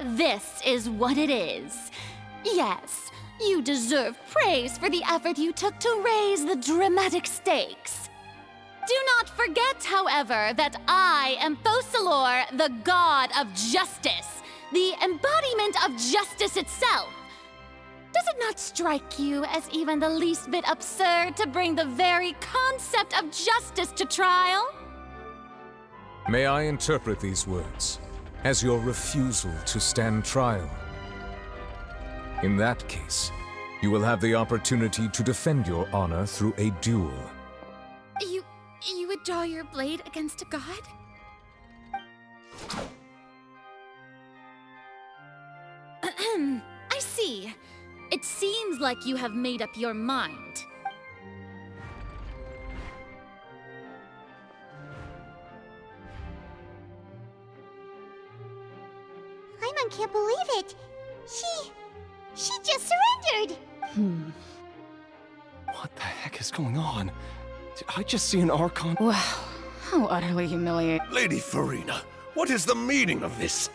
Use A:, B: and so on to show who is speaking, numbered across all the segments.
A: this is what it is. Yes, you deserve praise for the effort you took to raise the dramatic stakes. Do not forget, however, that I am Focalor, the god of justice, the embodiment of justice itself. Does it not strike you as even the least bit absurd to bring the very concept of justice to trial?
B: May I interpret these words as your refusal to stand trial? In that case, you will have the opportunity to defend your honor through a duel.
A: You would draw your blade against a god? I see. It seems like you have made up your mind.
C: Paimon can't believe it. She just surrendered.
D: What the heck is going on? Did I just see an Archon?
E: Wow, how utterly humiliating.
F: Lady Furina, what is the meaning of this?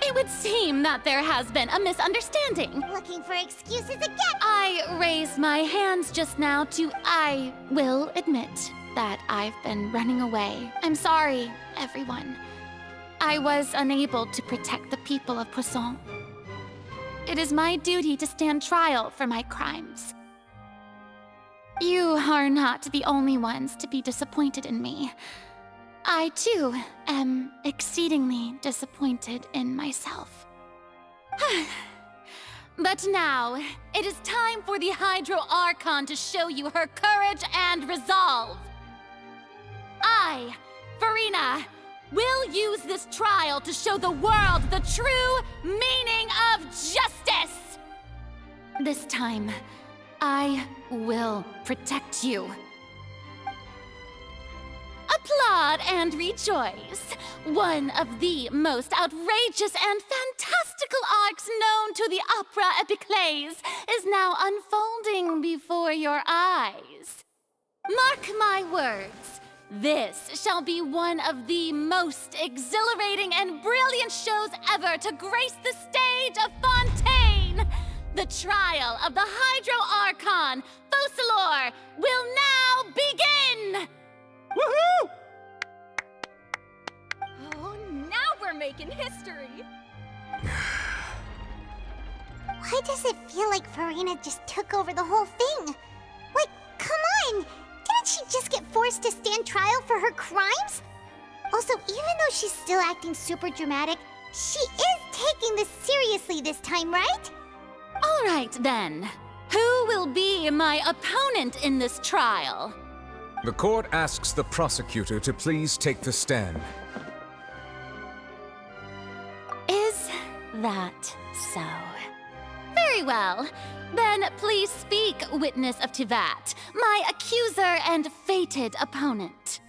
A: It would seem that there has been a misunderstanding.
C: Looking for excuses again.
A: I raised my hands just now I will admit that I've been running away. I'm sorry, everyone. I was unable to protect the people of Poisson. It is my duty to stand trial for my crimes. You are not the only ones to be disappointed in me. I, too, am exceedingly disappointed in myself. But now, it is time for the Hydro Archon to show you her courage and resolve. I, Furina, will use this trial to show the world the true meaning of justice! This time, I will protect you. Applaud and rejoice! One of the most outrageous and fantastical arcs known to the opera epiclese is now unfolding before your eyes. Mark my words, this shall be one of the most exhilarating and brilliant shows ever to grace the stage of Fontaine! The trial of the Hydro Archon, Focalor, will now begin!
G: Woohoo! Oh, now we're making history!
C: Why does it feel like Furina just took over the whole thing? Like, come on! Didn't she just get forced to stand trial for her crimes? Also, even though she's still acting super dramatic, she is taking this seriously this time, right?
A: All right, then. Who will be my opponent in this trial?
B: The court asks the prosecutor to please take the stand.
A: Is that so? Very well. Then please speak, witness of Tivat, my accuser and fated opponent.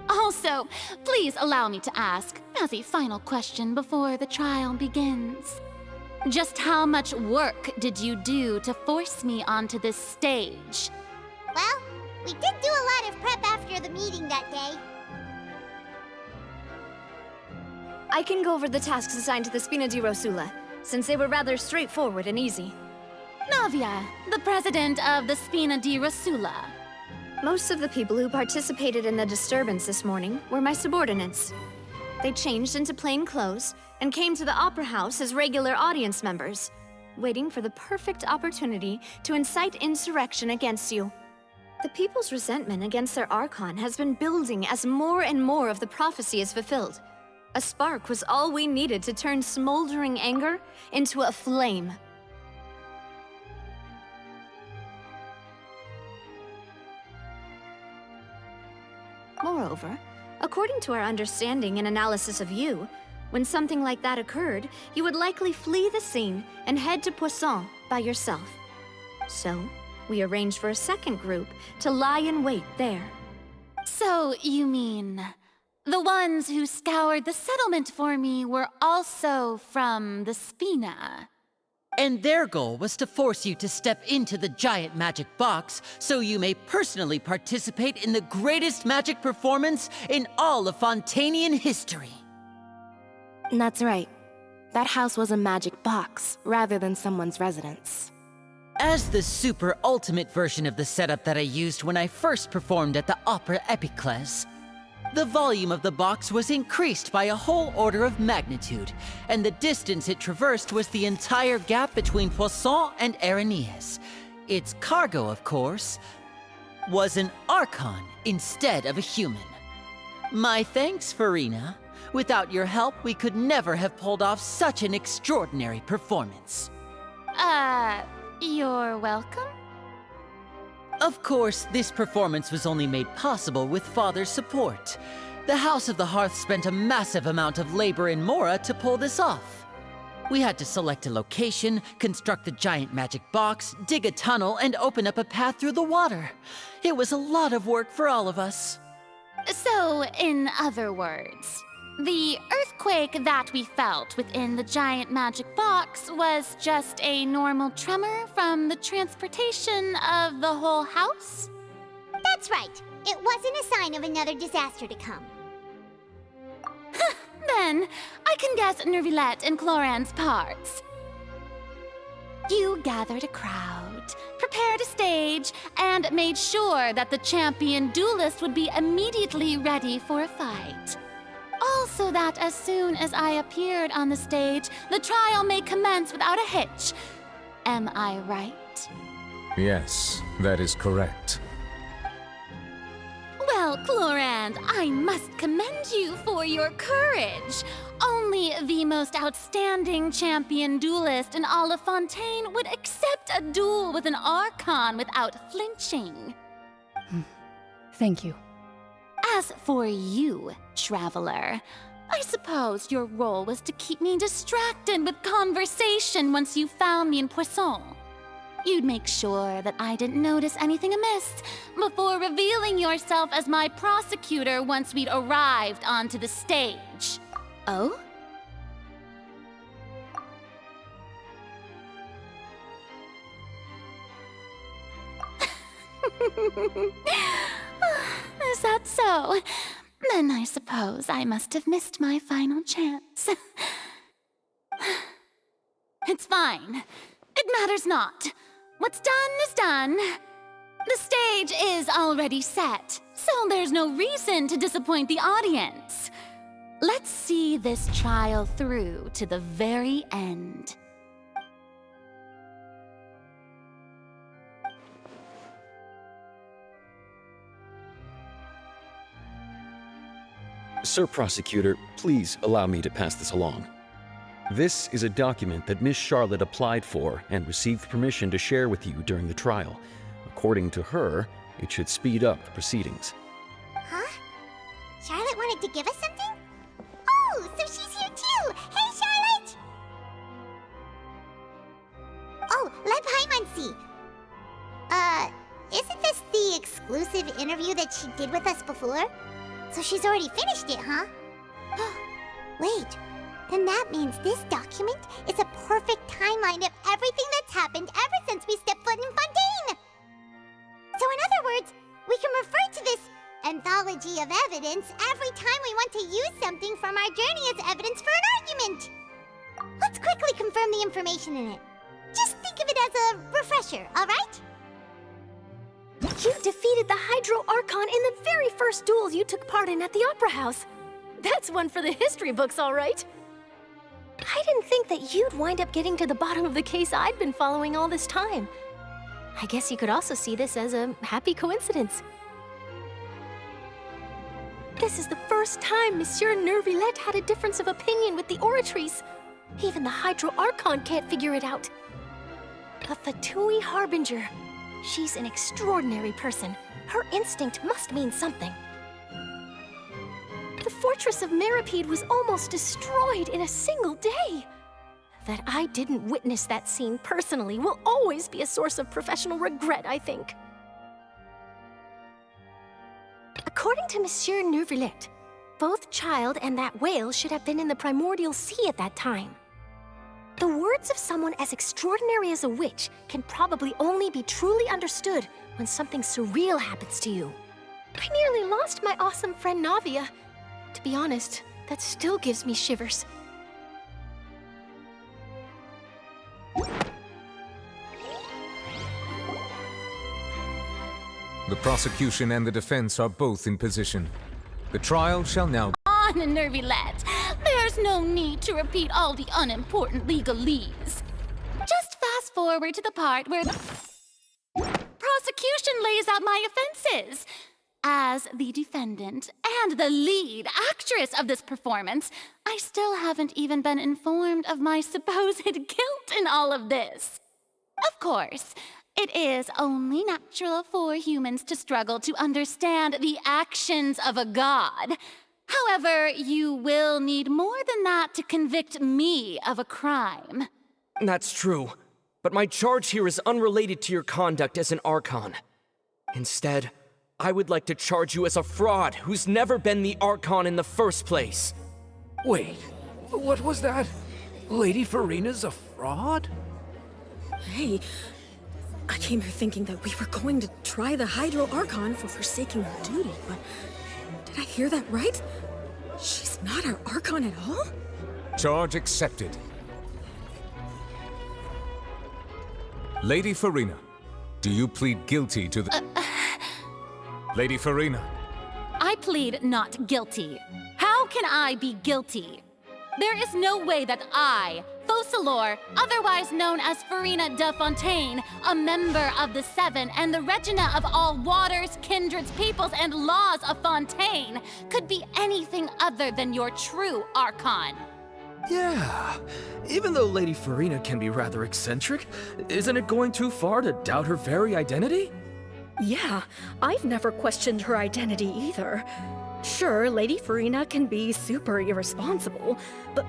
A: Also, please allow me to ask, as a final question before the trial begins. Just how much work did you do to force me onto this stage?
C: Well, we did do a lot of prep after the meeting that day.
G: I can go over the tasks assigned to the Spina di Rosula, since they were rather straightforward and easy.
A: Navia, the president of the Spina di Rosula.
G: Most of the people who participated in the disturbance this morning were my subordinates. They changed into plain clothes and came to the Opera House as regular audience members, waiting for the perfect opportunity to incite insurrection against you. The people's resentment against their Archon has been building as more and more of the prophecy is fulfilled. A spark was all we needed to turn smoldering anger into a flame. Moreover, according to our understanding and analysis of you, when something like that occurred, you would likely flee the scene and head to Poisson by yourself. So, we arranged for a second group to lie in wait there.
A: So, you mean, the ones who scoured the settlement for me were also from the Spina?
H: And their goal was to force you to step into the giant magic box so you may personally participate in the greatest magic performance in all of Fontanian history.
I: That's right. That house was a magic box, rather than someone's residence.
H: As the super ultimate version of the setup that I used when I first performed at the Opera Epiclese, the volume of the box was increased by a whole order of magnitude, and the distance it traversed was the entire gap between Poisson and Araneas. Its cargo, of course, was an Archon instead of a human. My thanks, Furina. Without your help, we could never have pulled off such an extraordinary performance.
A: You're welcome?
H: Of course, this performance was only made possible with Father's support. The House of the Hearth spent a massive amount of labor in Mora to pull this off. We had to select a location, construct the giant magic box, dig a tunnel, and open up a path through the water. It was a lot of work for all of us.
A: So, in other words, the earthquake that we felt within the giant magic box was just a normal tremor from the transportation of the whole house?
C: That's right. It wasn't a sign of another disaster to come.
A: Then, I can guess Nervilette and Cloran's parts. You gathered a crowd, prepared a stage, and made sure that the champion duelist would be immediately ready for a fight. Also that as soon as I appeared on the stage, the trial may commence without a hitch. Am I right?
B: Yes, that is correct.
A: Well, Clorand, I must commend you for your courage. Only the most outstanding champion duelist in all of Fontaine would accept a duel with an Archon without flinching.
E: Thank you.
A: As for you, Traveler, I suppose your role was to keep me distracted with conversation once you found me in Poisson. You'd make sure that I didn't notice anything amiss before revealing yourself as my prosecutor once we'd arrived onto the stage. Oh? Is that so? Then I suppose I must have missed my final chance. It's fine. It matters not. What's done is done. The stage is already set, so there's no reason to disappoint the audience. Let's see this trial through to the very end.
D: Sir Prosecutor, please allow me to pass this along. This is a document that Miss Charlotte applied for and received permission to share with you during the trial. According to her, it should speed up the proceedings.
C: Huh? Charlotte wanted to give us something? Oh, so she's here too! Hey, Charlotte! Oh, Leb Hymansi. Isn't this the exclusive interview that she did with us before? So she's already finished it, huh? Wait, then that means this document is a perfect timeline of everything that's happened ever since we stepped foot in Fontaine! So in other words, we can refer to this anthology of evidence every time we want to use something from our journey as evidence for an argument! Let's quickly confirm the information in it. Just think of it as a refresher, alright?
J: You defeated the Hydro Archon in the very first duel you took part in at the Opera House. That's one for the history books, all right. I didn't think that you'd wind up getting to the bottom of the case I'd been following all this time. I guess you could also see this as a happy coincidence. This is the first time Monsieur Nervilette had a difference of opinion with the Oratrice. Even the Hydro Archon can't figure it out. A Fatui Harbinger. She's an extraordinary person. Her instinct must mean something. The fortress of Meripede was almost destroyed in a single day. that I didn't witness that scene personally will always be a source of professional regret, I think. According to Monsieur Neuvillette, both Child and that whale should have been in the primordial sea at that time. The words of someone as extraordinary as a witch can probably only be truly understood when something surreal happens to you. I nearly lost my awesome friend Navia. To be honest, that still gives me shivers.
B: The prosecution and the defense are both in position. The trial shall now...
A: On, Neuvillette. There's no need to repeat all the unimportant legalese. Just fast forward to the part where the prosecution lays out my offenses. As the defendant and the lead actress of this performance, I still haven't even been informed of my supposed guilt in all of this. Of course, it is only natural for humans to struggle to understand the actions of a god. However, you will need more than that to convict me of a crime.
K: That's true, but my charge here is unrelated to your conduct as an Archon. Instead, I would like to charge you as a fraud who's never been the Archon in the first place.
F: Wait, what was that? Lady Furina's a fraud?
L: Hey, I came here thinking that we were going to try the Hydro Archon for forsaking her duty, but did I hear that right? She's not our Archon at all?
B: Charge accepted. Lady Furina, do you plead guilty to the... Lady Furina.
A: I plead not guilty. How can I be guilty? There is no way that I, Focalor, otherwise known as Furina de Fontaine, a member of the Seven and the Regina of all waters, kindreds, peoples, and laws of Fontaine, could be anything other than your true Archon.
K: Yeah, even though Lady Furina can be rather eccentric, isn't it going too far to doubt her very identity?
L: Yeah, I've never questioned her identity either. Sure, Lady Furina can be super irresponsible, but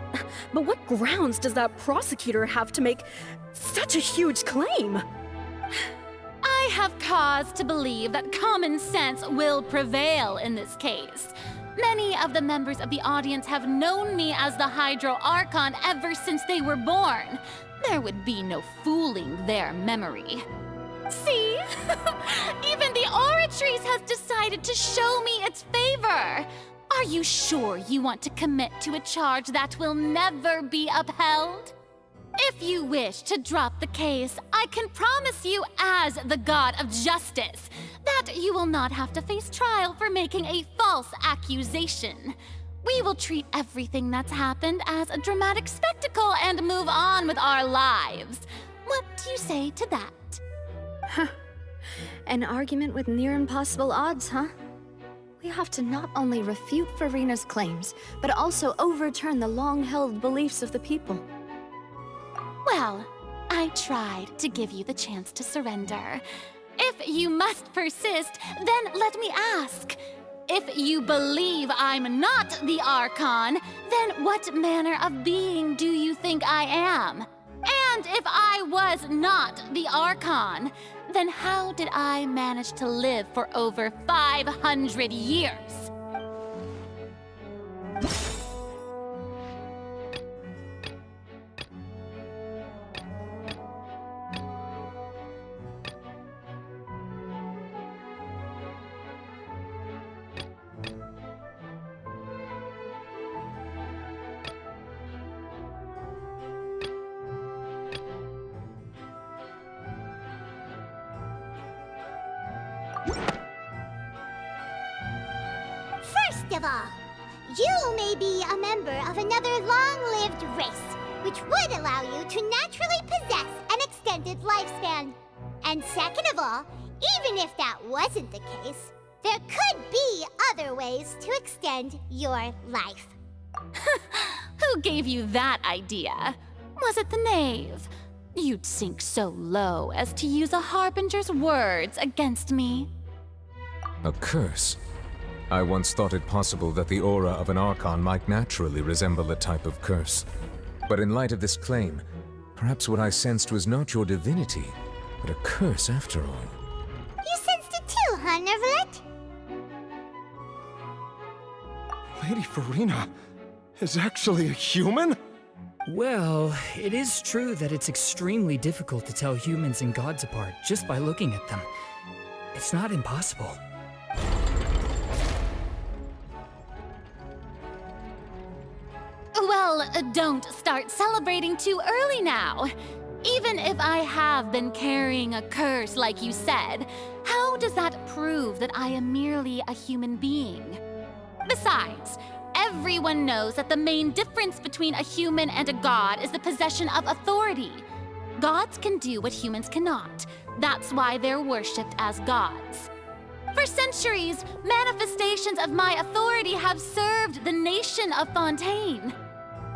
L: what grounds does that prosecutor have to make such a huge claim?
A: I have cause to believe that common sense will prevail in this case. Many of the members of the audience have known me as the Hydro Archon ever since they were born. There would be no fooling their memory. See? Even the Oratrice has decided to show me its favor. Are you sure you want to commit to a charge that will never be upheld? If you wish to drop the case, I can promise you as the God of Justice that you will not have to face trial for making a false accusation. We will treat everything that's happened as a dramatic spectacle and move on with our lives. What do you say to that?
G: Huh. An argument with near impossible odds, huh? We have to not only refute Furina's claims, but also overturn the long-held beliefs of the people.
A: Well, I tried to give you the chance to surrender. If you must persist, then let me ask. If you believe I'm not the Archon, then what manner of being do you think I am? And if I was not the Archon, then how did I manage to live for over 500 years?
C: First of all, you may be a member of another long-lived race, which would allow you to naturally possess an extended lifespan. And second of all, even if that wasn't the case, there could be other ways to extend your life.
A: Who gave you that idea? Was it the knave? You'd sink so low as to use a harbinger's words against me.
B: A curse? I once thought it possible that the aura of an Archon might naturally resemble a type of curse. But in light of this claim, Perhaps what I sensed was not your divinity, but a curse after all.
C: You sensed it too, huh, Nervalet?
M: Lady Furina is actually a human?
F: Well, it is true that it's extremely difficult to tell humans and gods apart just by looking at them. It's not impossible.
A: Well, don't start celebrating too early now. Even if I have been carrying a curse like you said, how does that prove that I am merely a human being? Besides, everyone knows that the main difference between a human and a god is the possession of authority. Gods can do what humans cannot. That's why they're worshipped as gods. For centuries, manifestations of my authority have served the nation of Fontaine.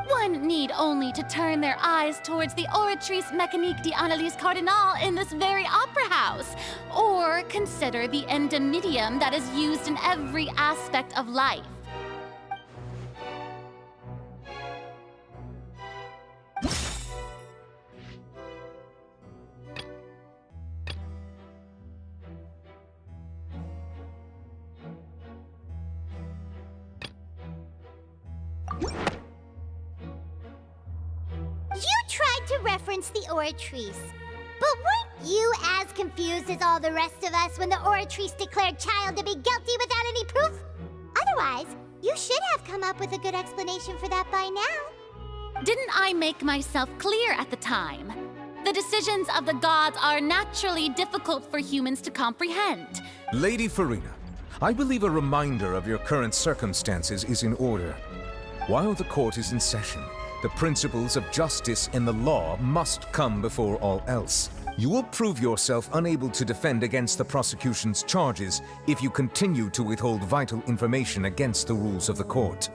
A: One need only to turn their eyes towards the Oratrice Mécanique d'Analyse Cardinal in this very opera house, or consider the endemidium that is used in every aspect of life.
C: Reference the Oratrice. But weren't you as confused as all the rest of us when the Oratrice declared Child to be guilty without any proof? Otherwise, you should have come up with a good explanation for that by now.
A: Didn't I make myself clear at the time? The decisions of the gods are naturally difficult for humans to comprehend.
B: Lady Furina, I believe a reminder of your current circumstances is in order. While the court is in session, the principles of justice and the law must come before all else. You will prove yourself unable to defend against the prosecution's charges if you continue to withhold vital information against the rules of the court.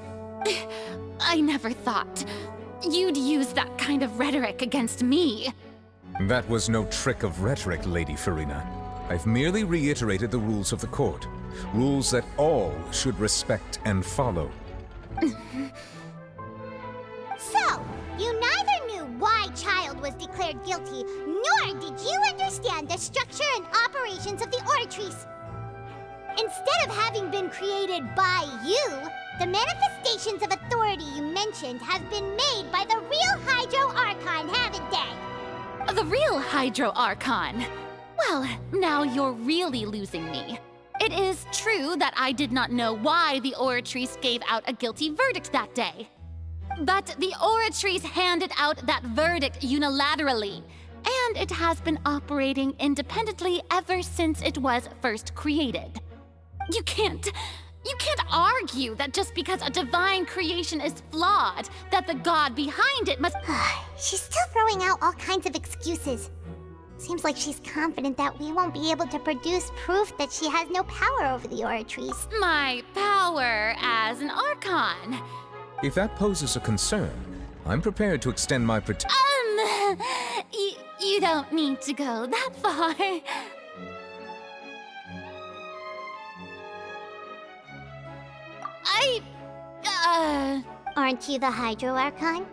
A: I never thought you'd use that kind of rhetoric against me.
B: That was no trick of rhetoric, Lady Furina. I've merely reiterated the rules of the court. Rules that all should respect and follow.
C: So, you neither knew why Child was declared guilty, nor did you understand the structure and operations of the Oratrice. Instead of having been created by you, the manifestations of authority you mentioned have been made by the real Hydro Archon, haven't they?
A: The real Hydro Archon? Well, now you're really losing me. It is true that I did not know why the Oratrice gave out a guilty verdict that day. But the Oratrice handed out that verdict unilaterally, and it has been operating independently ever since it was first created. You can't argue that just because a divine creation is flawed, that the god behind it must—
C: She's still throwing out all kinds of excuses. Seems like she's confident that we won't be able to produce proof that she has no power over the Oratrice.
A: My power as an Archon.
B: If that poses a concern, I'm prepared to extend my
A: You don't need to go that far.
C: Aren't you the Hydro Archon?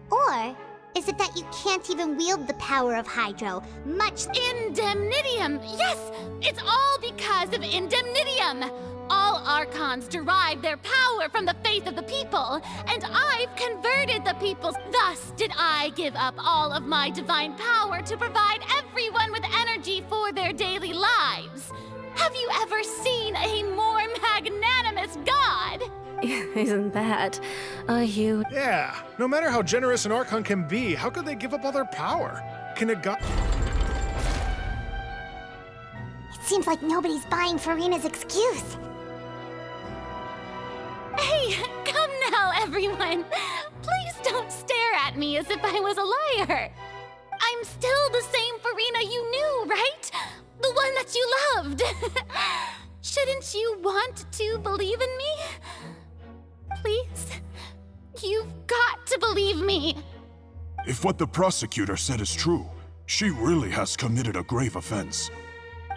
C: Or is it that you can't even wield the power of Hydro, much—
A: Indemnitium! Yes! It's all because of Indemnitium! All Archons derive their power from the faith of the people, and I've converted the peoples. Thus did I give up all of my divine power to provide everyone with energy for their daily lives. Have you ever seen a more magnanimous god?
L: Isn't that a huge—
M: Yeah, no matter how generous an Archon can be, how could they give up all their power? Can a god—
C: It seems like nobody's buying Furina's excuse.
A: Hey, come now, everyone. Please don't stare at me as if I was a liar. I'm still the same Furina you knew, right? The one that you loved. Shouldn't you want to believe in me? Please? You've got to believe me.
N: If what the prosecutor said is true, she really has committed a grave offense.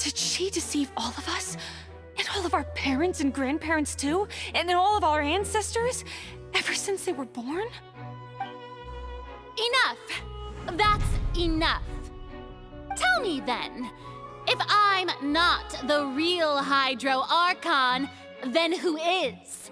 O: Did she deceive all of us? And all of our parents and grandparents too? And all of our ancestors? Ever since they were born?
A: Enough! That's enough. Tell me then, if I'm not the real Hydro Archon, then who is?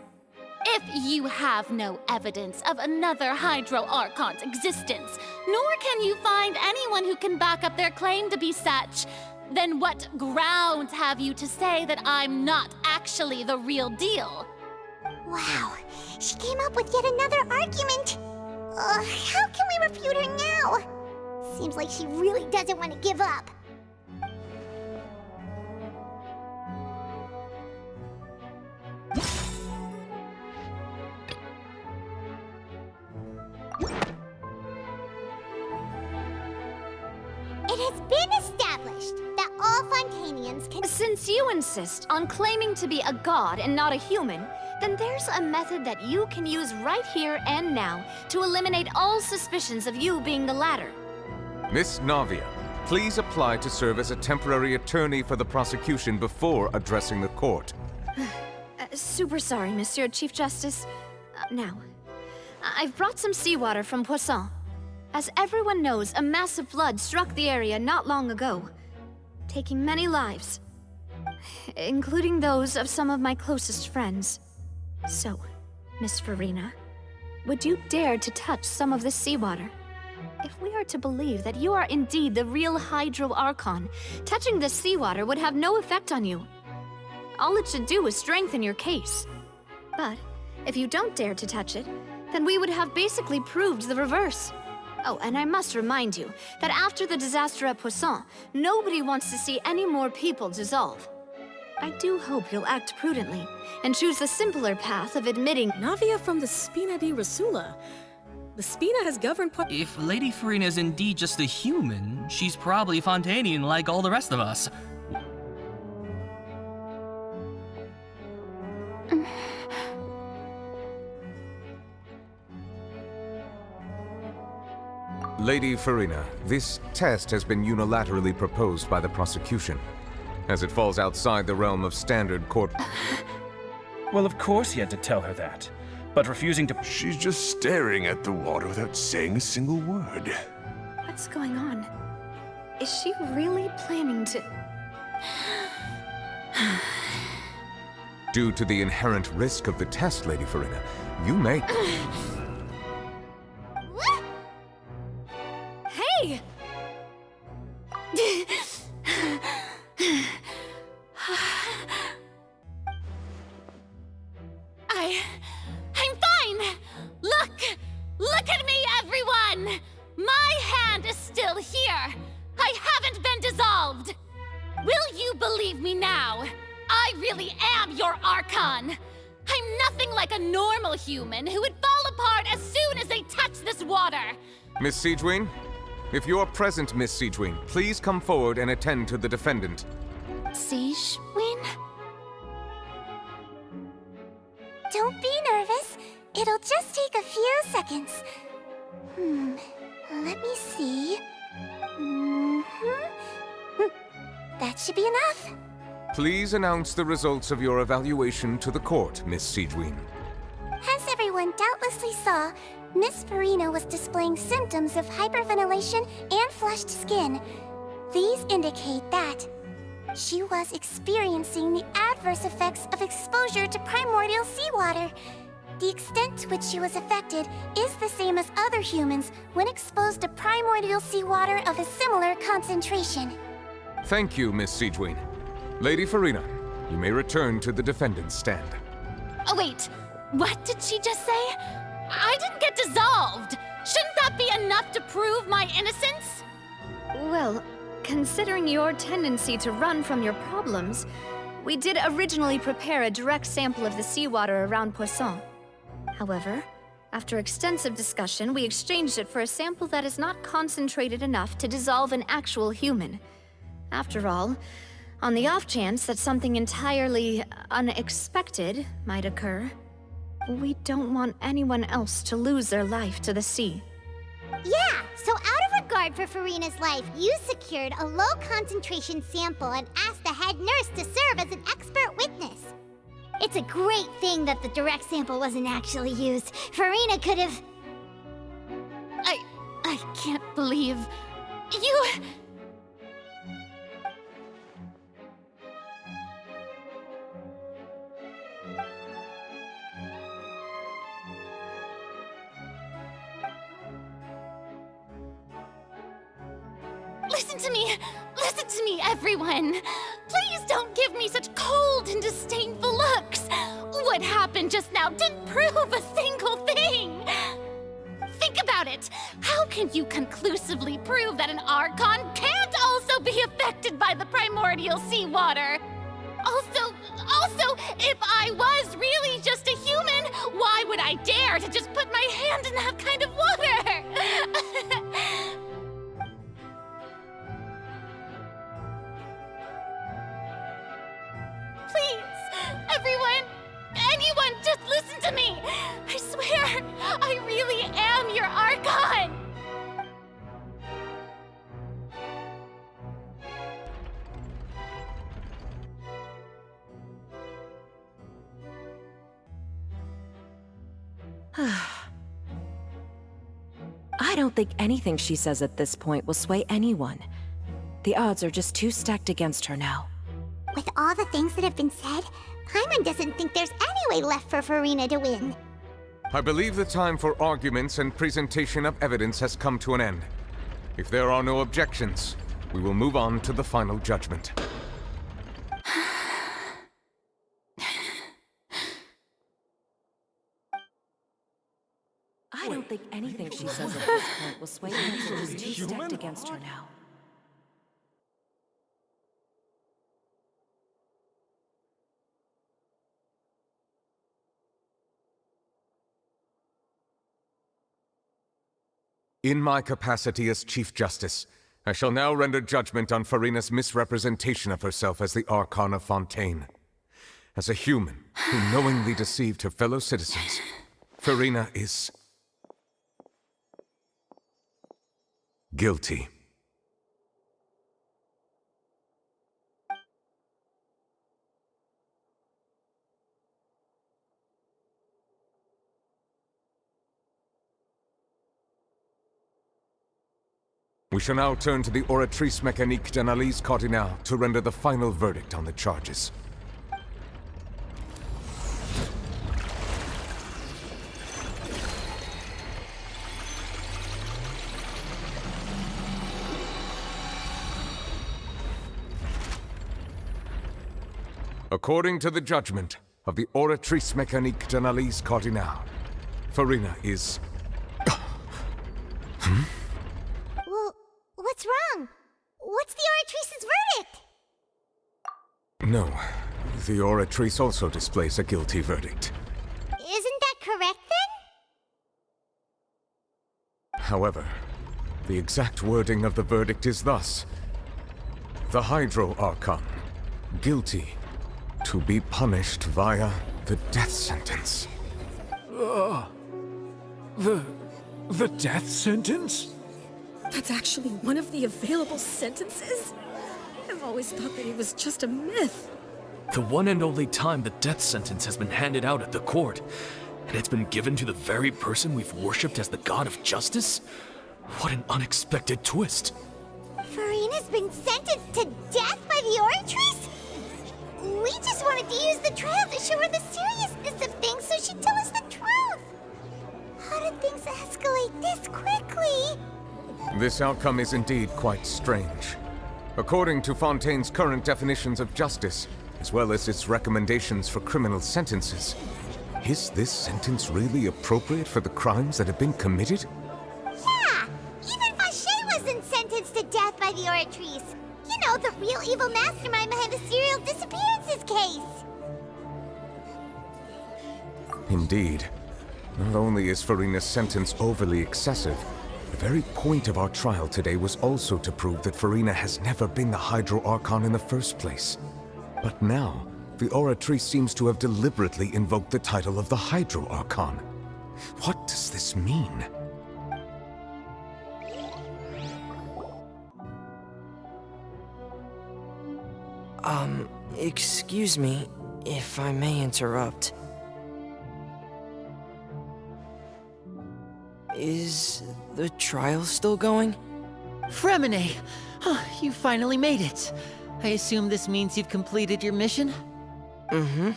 A: If you have no evidence of another Hydro Archon's existence, nor can you find anyone who can back up their claim to be such, then what grounds have you to say that I'm not actually the real deal?
C: Wow, she came up with yet another argument. How can we refute her now? Seems like she really doesn't want to give up. It has been established that all Fontanians can—
G: Since you insist on claiming to be a god and not a human, then there's a method that you can use right here and now to eliminate all suspicions of you being the latter.
B: Miss Navia, please apply to serve as a temporary attorney for the prosecution before addressing the court.
G: Super sorry, Monsieur Chief Justice. Now, I've brought some seawater from Poisson. As everyone knows, a massive flood struck the area not long ago, taking many lives, including those of some of my closest friends. So, Miss Furina, would you dare to touch some of this seawater? If we are to believe that you are indeed the real Hydro Archon, touching this seawater would have no effect on you. All it should do is strengthen your case. But if you don't dare to touch it, then we would have basically proved the reverse. Oh, and I must remind you that after the disaster at Poisson, nobody wants to see any more people dissolve. I do hope you'll act prudently and choose the simpler path of admitting—
P: Navia from the Spina di Rasula. The Spina has governed—
Q: If Lady Furina is indeed just a human, she's probably Fontanian like all the rest of us.
B: Lady Furina, this test has been unilaterally proposed by the prosecution, as it falls outside the realm of standard court.
R: Well, of course he had to tell her that, but refusing to—
N: She's just staring at the water without saying a single word.
G: What's going on? Is she really planning to—
B: Due to the inherent risk of the test, Lady Furina, you may—
G: Hey!
A: I'm fine! Look at me, everyone! My hand is still here! I haven't been dissolved! Will you believe me now? I really am your Archon! I'm nothing like a normal human who would fall apart as soon as they touch this water!
B: Miss Siegewien? If you're present, Miss Siegewien, please come forward and attend to the defendant.
A: Siegewien?
C: Don't be nervous. It'll just take a few seconds. Let me see. That should be enough.
B: Please announce the results of your evaluation to the court, Miss Siegewien.
C: As everyone doubtlessly saw, Miss Furina was displaying symptoms of hyperventilation and flushed skin. These indicate that she was experiencing the adverse effects of exposure to primordial seawater. The extent to which she was affected is the same as other humans when exposed to primordial seawater of a similar concentration.
B: Thank you, Miss Siegewien. Lady Furina, you may return to the defendant's stand.
A: Oh, wait. What did she just say? I didn't get dissolved! Shouldn't that be enough to prove my innocence?
G: Well, considering your tendency to run from your problems, we did originally prepare a direct sample of the seawater around Poisson. However, after extensive discussion, we exchanged it for a sample that is not concentrated enough to dissolve an actual human. After all, on the off chance that something entirely unexpected might occur, we don't want anyone else to lose their life to the sea.
C: Yeah, so out of regard for Furina's life, you secured a low-concentration sample and asked the head nurse to serve as an expert witness. It's a great thing that the direct sample wasn't actually used. Furina could have...
A: I can't believe... you... Listen to me, everyone! Please don't give me such cold and disdainful looks! What happened just now didn't prove a single thing! Think about it! How can you conclusively prove that an Archon can't also be affected by the primordial seawater? Also, if I was really just a human, why would I dare to just put my hand in that kind of water? Please, everyone, anyone, just listen to me! I swear, I really am your Archon!
S: I don't think anything she says at this point will sway anyone. The odds are just too stacked against her now.
C: With all the things that have been said, Paimon doesn't think there's any way left for Furina to win.
B: I believe the time for arguments and presentation of evidence has come to an end. If there are no objections, we will move on to the final judgment.
S: I don't think anything she says at this point will sway anyone. She's too stacked against her now.
B: In my capacity as Chief Justice, I shall now render judgment on Furina's misrepresentation of herself as the Archon of Fontaine. As a human who knowingly deceived her fellow citizens, Furina is... guilty. We shall now turn to the Oratrice Mécanique d'Analyse Cardinale to render the final verdict on the charges. According to the judgment of the Oratrice Mécanique d'Analyse Cardinale, Furina is...
C: Well, what's wrong? What's the Oratrice's verdict?
B: No, the Oratrice also displays a guilty verdict.
C: Isn't that correct, then?
B: However, the exact wording of the verdict is thus. The Hydro Archon, guilty, to be punished via the death sentence.
T: The death sentence?
P: That's actually one of the available sentences? I've always thought that it was just a myth.
R: The one and only time the death sentence has been handed out at the court, and it's been given to the very person we've worshipped as the god of justice? What an unexpected twist.
C: Furina's been sentenced to death by the Oratrice? We just wanted to use the trial to show her the seriousness of things so she'd tell us the truth. How did things escalate this quickly?
B: This outcome is indeed quite strange. According to Fontaine's current definitions of justice, as well as its recommendations for criminal sentences, is this sentence really appropriate for the crimes that have been committed?
C: Yeah! Even Vacher wasn't sentenced to death by the Oratrice. You know, the real evil mastermind behind the serial disappearances case.
B: Indeed. Not only is Furina's sentence overly excessive, the very point of our trial today was also to prove that Furina has never been the Hydro Archon in the first place. But now, the Oratrice seems to have deliberately invoked the title of the Hydro Archon. What does this mean?
U: Excuse me, if I may interrupt. Is The trial's still going?
H: Frimine! You finally made it. I assume this means you've completed your mission?
U: Mm-hmm.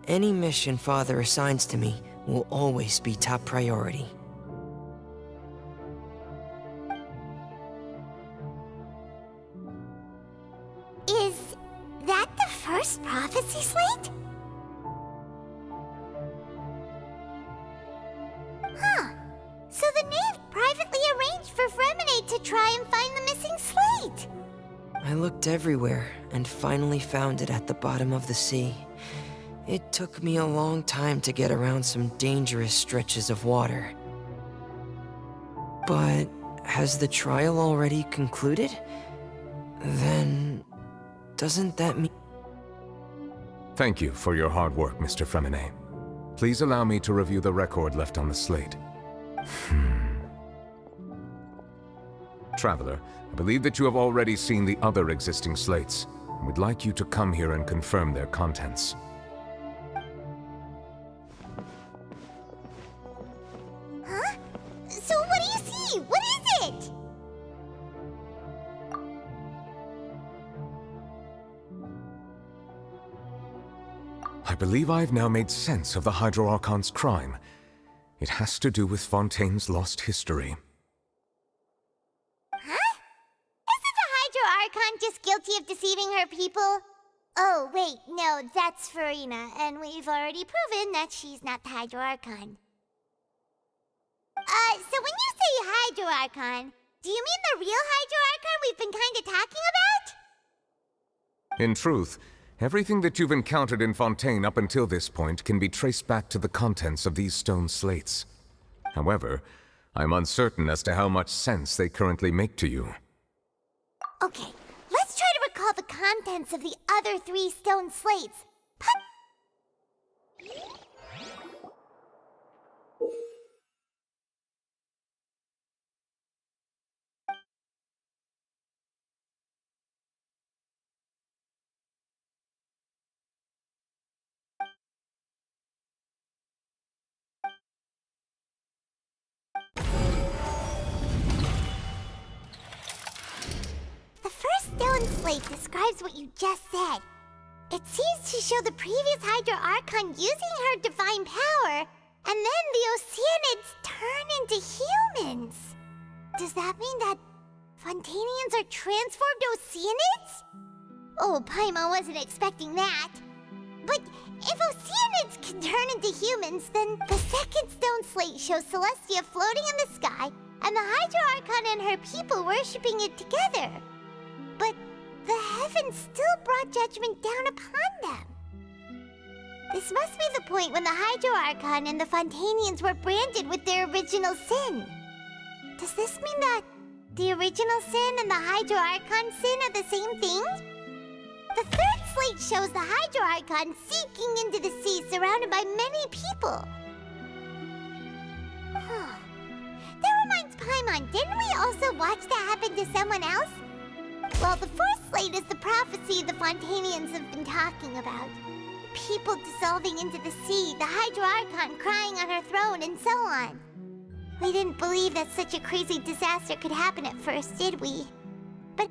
U: Any mission Father assigns to me will always be top priority.
C: Is that the first prophecy slate? Huh. So the knave privately arranged for Fremine to try and find the missing slate.
U: I looked everywhere and finally found it at the bottom of the sea. It took me a long time to get around some dangerous stretches of water. But has the trial already concluded? Then doesn't that mean...
B: Thank you for your hard work, Mr. Fremine. Please allow me to review the record left on the slate. Traveler, I believe that you have already seen the other existing slates, and would like you to come here and confirm their contents.
C: Huh? So what do you see? What is it?
B: I believe I've now made sense of the Hydro Archon's crime. It has to do with Fontaine's lost history.
C: Huh? Isn't the Hydro Archon just guilty of deceiving her people? Oh, wait, no, that's Furina, and we've already proven that she's not the Hydro Archon. So when you say Hydro Archon, do you mean the real Hydro Archon we've been kinda talking about?
B: In truth, everything that you've encountered in Fontaine up until this point can be traced back to the contents of these stone slates. However, I'm uncertain as to how much sense they currently make to you.
C: Okay, let's try to recall the contents of the other 3 stone slates. The first stone slate describes what you just said. It seems to show the previous Hydro Archon using her divine power, and then the Oceanids turn into humans. Does that mean that Fontainians are transformed Oceanids? Oh, Paimon wasn't expecting that. But if Oceanids can turn into humans, then the second stone slate shows Celestia floating in the sky, and the Hydro Archon and her people worshipping it together. But the heavens still brought judgment down upon them. This must be the point when the Hydro Archon and the Fontainians were branded with their original sin. Does this mean that the original sin and the Hydro Archon sin are the same thing? The third slate shows the Hydro Archon sinking into the sea surrounded by many people. That reminds Paimon, didn't we also watch that happen to someone else? Well, the fourth slate is the prophecy the Fontainians have been talking about. People dissolving into the sea, the Hydro Archon crying on her throne, and so on. We didn't believe that such a crazy disaster could happen at first, did we? But...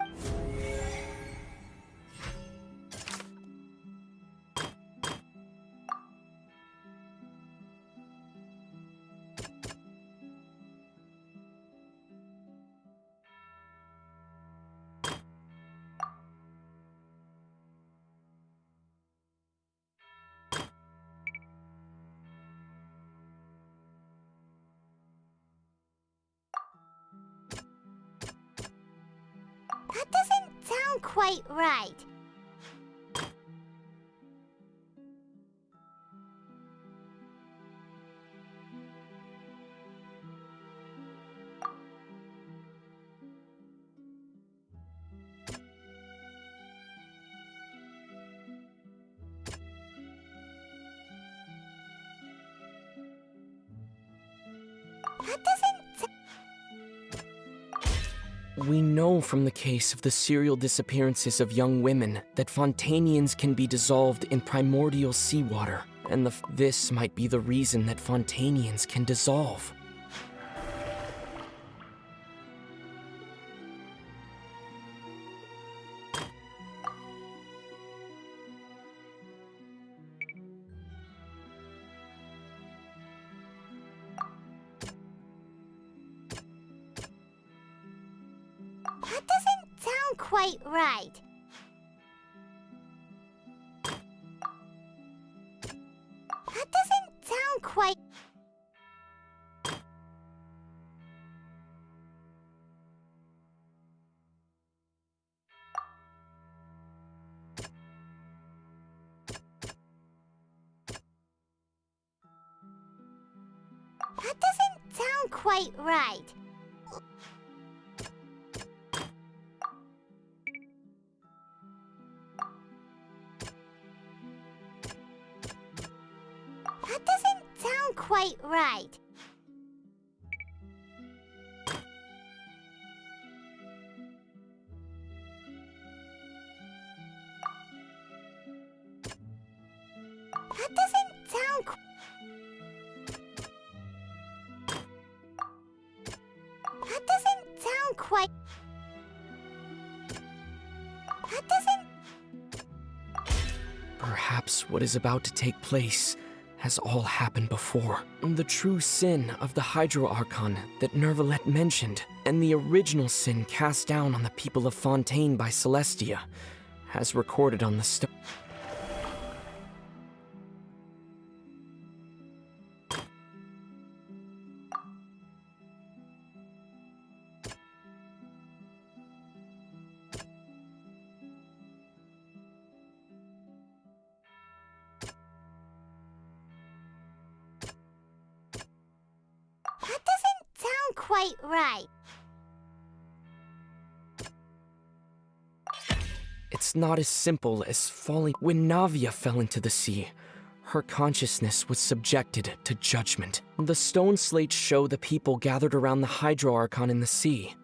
C: that doesn't sound quite right. That doesn't...
K: We know from the case of the serial disappearances of young women that Fontainians can be dissolved in primordial seawater, and this might be the reason that Fontainians can dissolve.
C: quite right. That doesn't sound quite... That doesn't sound quite right. That doesn't sound quite right. That doesn't sound That doesn't sound quite... That doesn't...
K: Perhaps what is about to take place has all happened before. The true sin of the Hydro Archon that Nervalette mentioned, and the original sin cast down on the people of Fontaine by Celestia, has recorded on the stone.
C: That doesn't sound quite right.
K: It's not as simple as falling. When Navia fell into the sea, her consciousness was subjected to judgment. The stone slates show the people gathered around the Hydro Archon in the sea.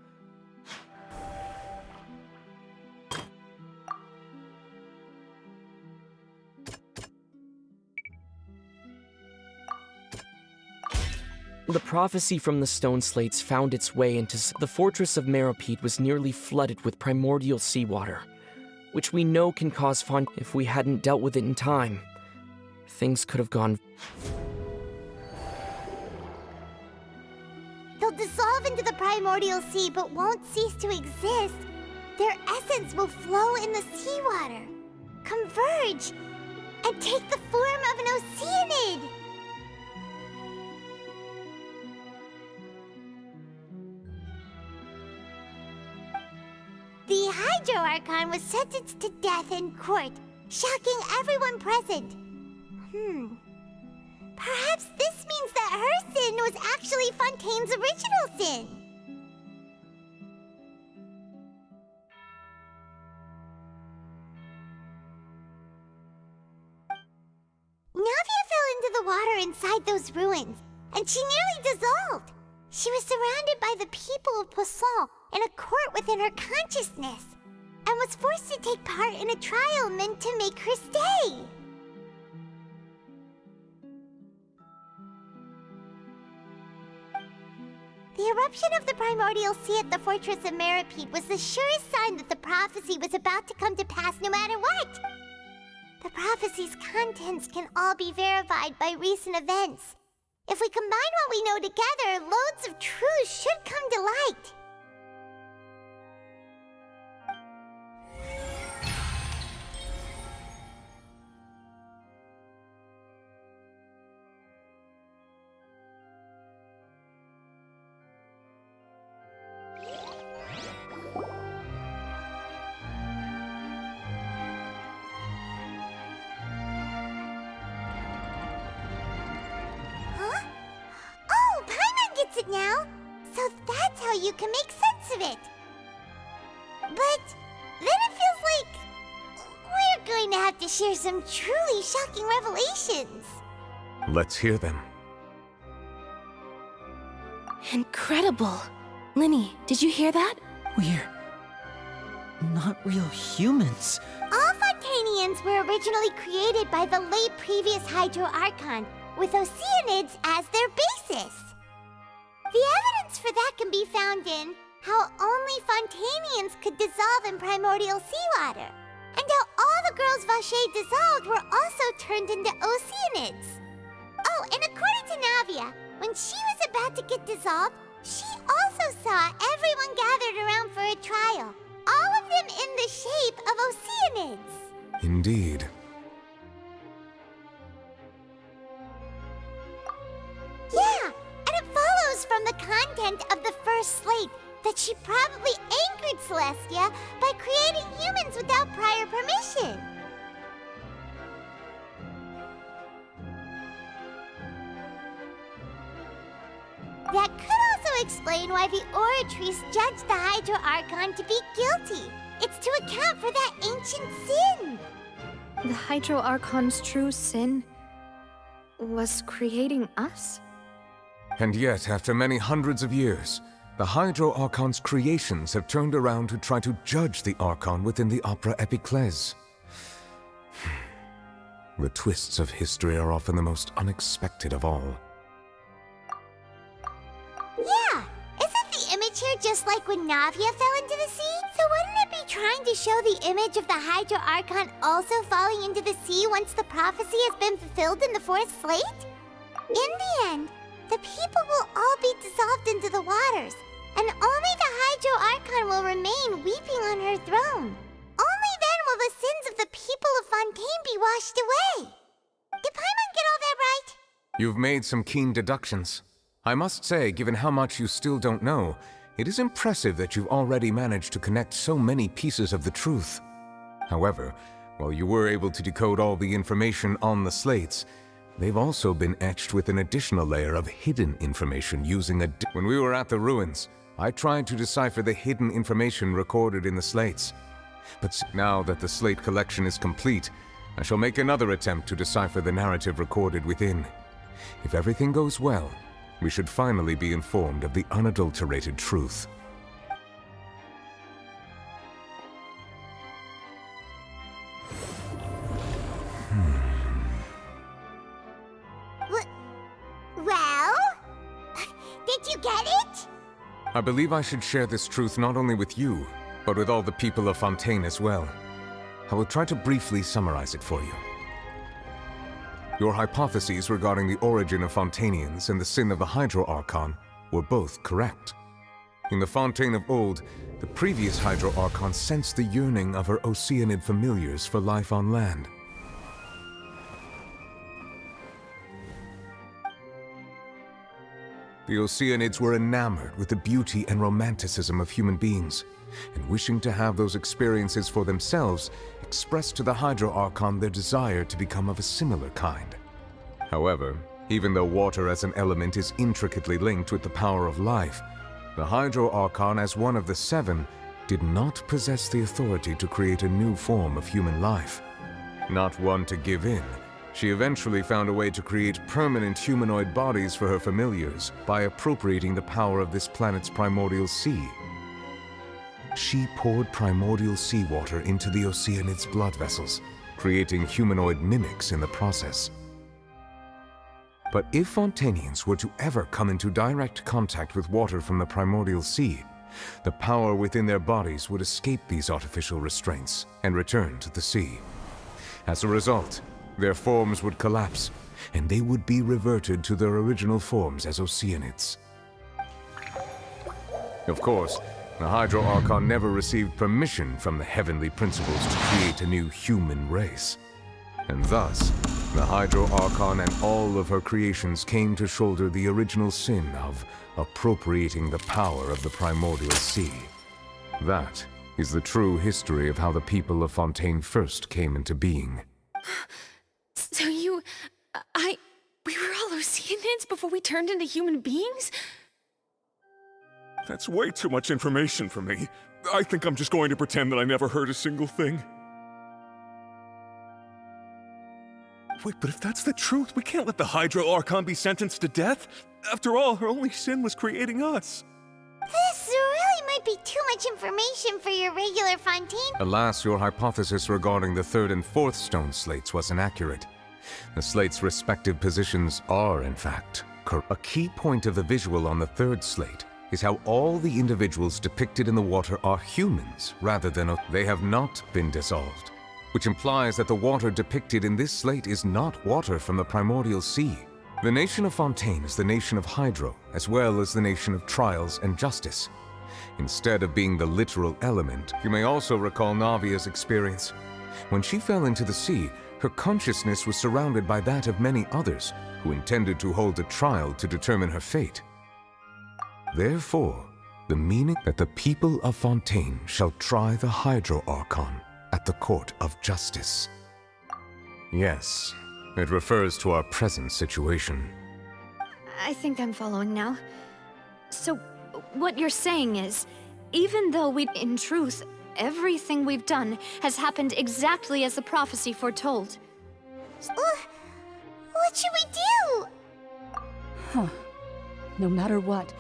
K: The prophecy from the stone slates found its way into... The fortress of Meropide was nearly flooded with primordial seawater, which we know can cause if we hadn't dealt with it in time. Things could have gone...
C: They'll dissolve into the primordial sea but won't cease to exist. Their essence will flow in the seawater, converge, and take the form of an Oceanid. The Hydro Archon was sentenced to death in court, shocking everyone present. Perhaps this means that her sin was actually Fontaine's original sin. Navia fell into the water inside those ruins, and she nearly dissolved. She was surrounded by the people of Poisson in a court within her consciousness, and was forced to take part in a trial meant to make her stay. The eruption of the primordial sea at the fortress of Meropide was the surest sign that the prophecy was about to come to pass no matter what. The prophecy's contents can all be verified by recent events. If we combine what we know together, loads of truths should come to light. It now, so that's how you can make sense of it. But then it feels like we're going to have to share some truly shocking revelations.
B: Let's hear them.
J: Incredible. Linny, did you hear that?
H: We're not real humans.
C: All Fontainians were originally created by the late previous Hydro Archon, with Oceanids as their basis. The evidence for that can be found in how only Fontainians could dissolve in primordial seawater, and how all the girls Vacher dissolved were also turned into Oceanids. Oh, and according to Navia, when she was about to get dissolved, she also saw everyone gathered around for a trial, all of them in the shape of Oceanids.
B: Indeed.
C: Yeah, and it follows from the content of the first slate that she probably angered Celestia by creating humans without prior permission. That could also explain why the Oratrice judged the Hydro Archon to be guilty. It's to account for that ancient sin.
G: The Hydro Archon's true sin was creating us?
B: And yet, after many hundreds of years, the Hydro Archon's creations have turned around to try to judge the Archon within the Opera Epiclese. The twists of history are often the most unexpected of all.
C: Yeah, isn't the image here just like when Navia fell into the sea? So wouldn't it be trying to show the image of the Hydro Archon also falling into the sea once the prophecy has been fulfilled in the fourth slate? In the end, the people will all be dissolved into the waters, and only the Hydro Archon will remain weeping on her throne. Only then will the sins of the people of Fontaine be washed away. Did Paimon get all that right?
B: You've made some keen deductions. I must say, given how much you still don't know, it is impressive that you've already managed to connect so many pieces of the truth. However, while you were able to decode all the information on the slates, they've also been etched with an additional layer of hidden information using When we were at the ruins, I tried to decipher the hidden information recorded in the slates. But now that the slate collection is complete, I shall make another attempt to decipher the narrative recorded within. If everything goes well, we should finally be informed of the unadulterated truth.
C: Well? Did you get it?
B: I believe I should share this truth not only with you, but with all the people of Fontaine as well. I will try to briefly summarize it for you. Your hypotheses regarding the origin of Fontainians and the sin of the Hydro Archon were both correct. In the Fontaine of old, the previous Hydro Archon sensed the yearning of her Oceanid familiars for life on land. The Oceanids were enamored with the beauty and romanticism of human beings, and wishing to have those experiences for themselves, expressed to the Hydro Archon their desire to become of a similar kind. However, even though water as an element is intricately linked with the power of life, the Hydro Archon, as one of the seven, did not possess the authority to create a new form of human life. Not one to give in, she eventually found a way to create permanent humanoid bodies for her familiars by appropriating the power of this planet's primordial sea. She poured primordial seawater into the Oceanids' blood vessels, creating humanoid mimics in the process. But if Fontainians were to ever come into direct contact with water from the primordial sea, the power within their bodies would escape these artificial restraints and return to the sea. As a result, their forms would collapse, and they would be reverted to their original forms as Oceanids. Of course, the Hydro Archon never received permission from the heavenly principles to create a new human race. And thus, the Hydro Archon and all of her creations came to shoulder the original sin of appropriating the power of the primordial sea. That is the true history of how the people of Fontaine first came into being.
O: So we were all Oceanids before we turned into human beings?
T: That's way too much information for me. I think I'm just going to pretend that I never heard a single thing. Wait, but if that's the truth, we can't let the Hydro Archon be sentenced to death. After all, her only sin was creating us.
C: This really might be too much information for your regular Fontaine.
B: Alas, your hypothesis regarding the third and fourth stone slates was inaccurate. The slates' respective positions are, in fact, correct. A key point of the visual on the third slate is how all the individuals depicted in the water are humans, rather than they have not been dissolved, which implies that the water depicted in this slate is not water from the primordial sea. The nation of Fontaine is the nation of Hydro, as well as the nation of Trials and Justice. Instead of being the literal element, you may also recall Navia's experience. When she fell into the sea, her consciousness was surrounded by that of many others who intended to hold a trial to determine her fate. Therefore, the meaning that the people of Fontaine shall try the Hydro Archon at the court of justice. Yes, it refers to our present situation.
G: I think I'm following now. So, what you're saying is, even though in truth, everything we've done has happened exactly as the prophecy foretold.
C: What should we do?
E: Huh. No matter what,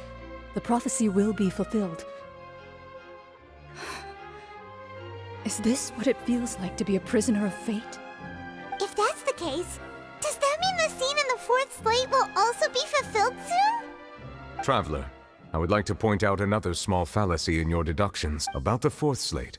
E: the prophecy will be fulfilled. Is this what it feels like to be a prisoner of fate?
C: If that's the case, does that mean the scene in the fourth slate will also be fulfilled soon?
B: Traveler, I would like to point out another small fallacy in your deductions about the fourth slate.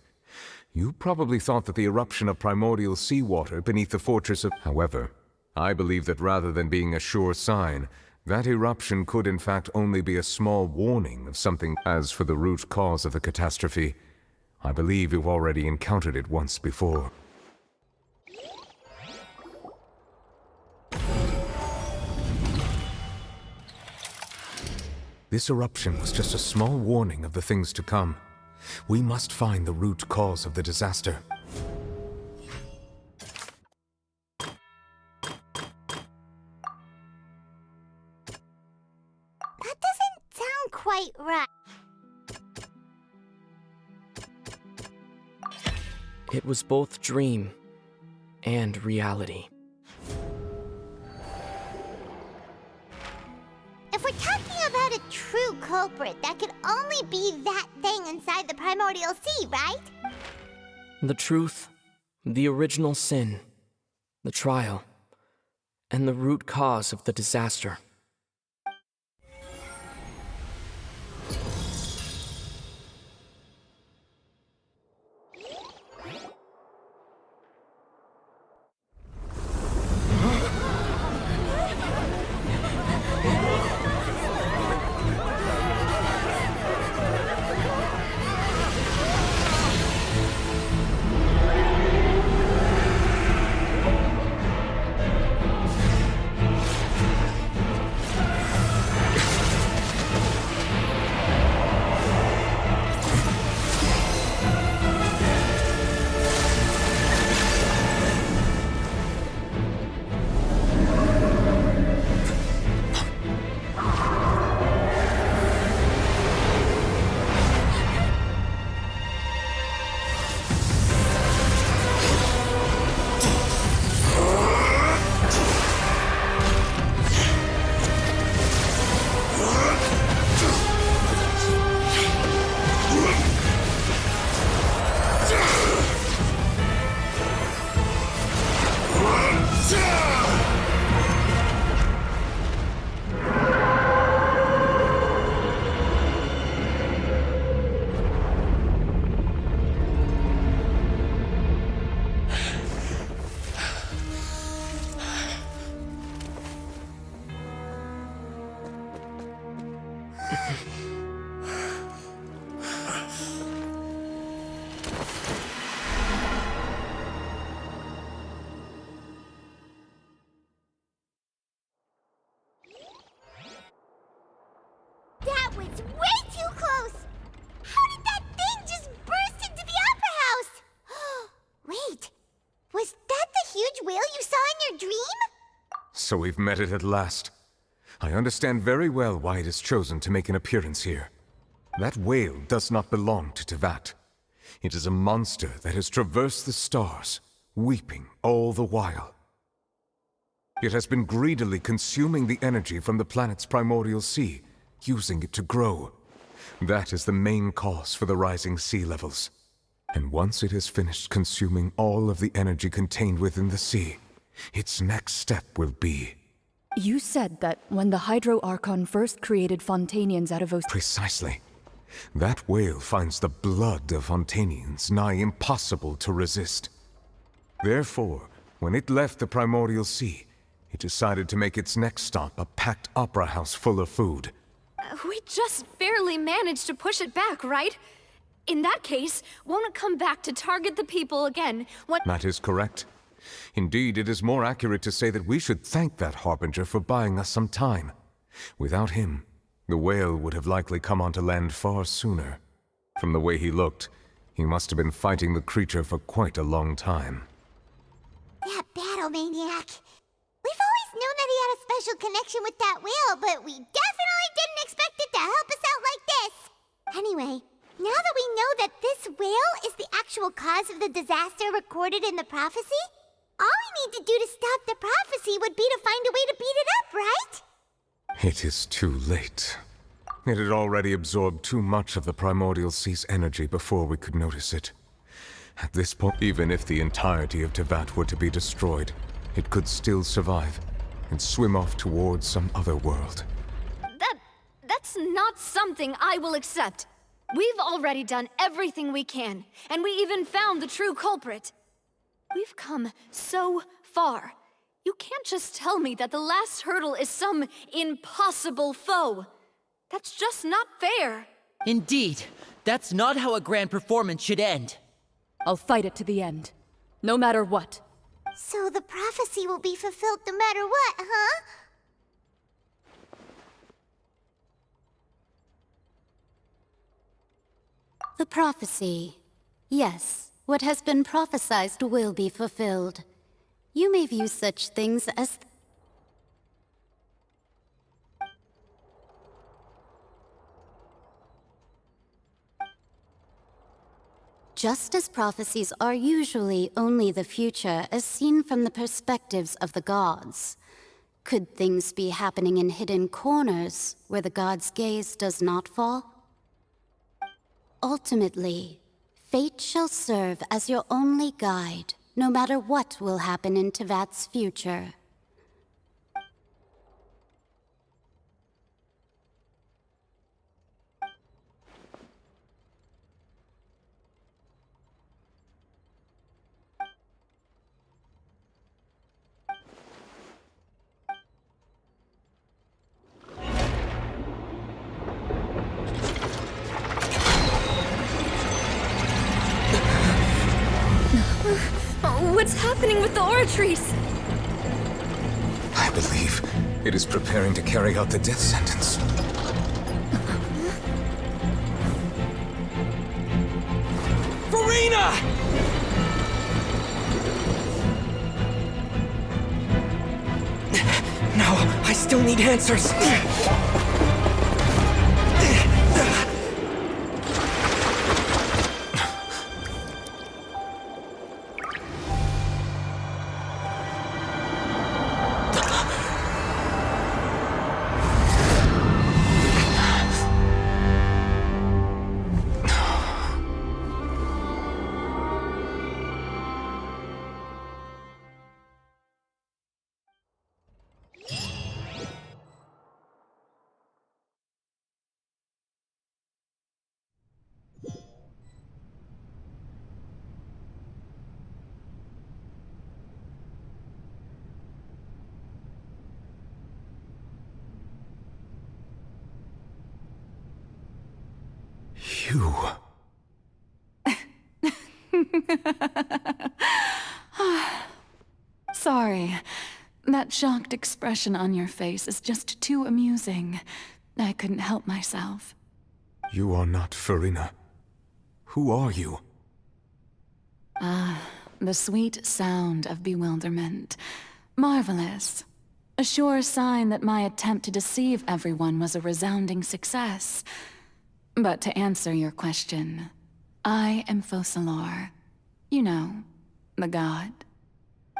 B: You probably thought that the eruption of primordial seawater beneath the fortress of... However, I believe that rather than being a sure sign, that eruption could in fact only be a small warning of something. As for the root cause of the catastrophe, I believe you've already encountered it once before. This eruption was just a small warning of the things to come. We must find the root cause of the disaster.
C: That doesn't sound quite right.
K: It was both dream and reality.
C: If we're talking about a true culprit, that could only be that thing inside the primordial sea, right?
K: The truth, the original sin, the trial, and the root cause of the disaster.
C: That was way too close! How did that thing just burst into the Opera House? Wait, was that the huge whale you saw in your dream?
B: So we've met it at last. I understand very well why it has chosen to make an appearance here. That whale does not belong to Tevat. It is a monster that has traversed the stars, weeping all the while. It has been greedily consuming the energy from the planet's primordial sea, using it to grow. That is the main cause for the rising sea levels. And once it has finished consuming all of the energy contained within the sea, its next step will be...
E: You said that when the Hydro Archon first created Fontainians out of
B: Precisely. That whale finds the blood of Fontainians nigh impossible to resist. Therefore, when it left the primordial sea, it decided to make its next stop a packed opera house full of food.
G: We just barely managed to push it back, right? In that case, won't it come back to target the people again when—
B: That is correct. Indeed, it is more accurate to say that we should thank that Harbinger for buying us some time. Without him, the whale would have likely come onto land far sooner. From the way he looked, he must have been fighting the creature for quite a long time.
C: That battle maniac. We've always known that he had a special connection with that whale, but we definitely didn't expect it to help us out like this. Anyway, now that we know that this whale is the actual cause of the disaster recorded in the prophecy, all we need to do to stop the prophecy would be to find a way to beat it up, right?
B: It is too late. It had already absorbed too much of the Primordial Sea's energy before we could notice it. At this point, even if the entirety of Tevat were to be destroyed, it could still survive and swim off towards some other world.
G: That's not something I will accept. We've already done everything we can, and we even found the true culprit. We've come so far. You can't just tell me that the last hurdle is some impossible foe. That's just not fair.
H: Indeed, that's not how a grand performance should end.
E: I'll fight it to the end, no matter what.
C: So the prophecy will be fulfilled no matter what, huh?
A: The prophecy. Yes, what has been prophesied will be fulfilled. You may view such things as... Just as prophecies are usually only the future as seen from the perspectives of the gods. Could things be happening in hidden corners where the gods' gaze does not fall? Ultimately, fate shall serve as your only guide, no matter what will happen in Tevat's future.
J: What's happening with the oratories?
B: I believe it is preparing to carry out the death sentence.
K: Furina! No, I still need answers.
B: You...
I: Sorry. That shocked expression on your face is just too amusing. I couldn't help myself.
B: You are not Furina. Who are you?
I: The sweet sound of bewilderment. Marvelous. A sure sign that my attempt to deceive everyone was a resounding success. But to answer your question, I am Focalor. You know, the god.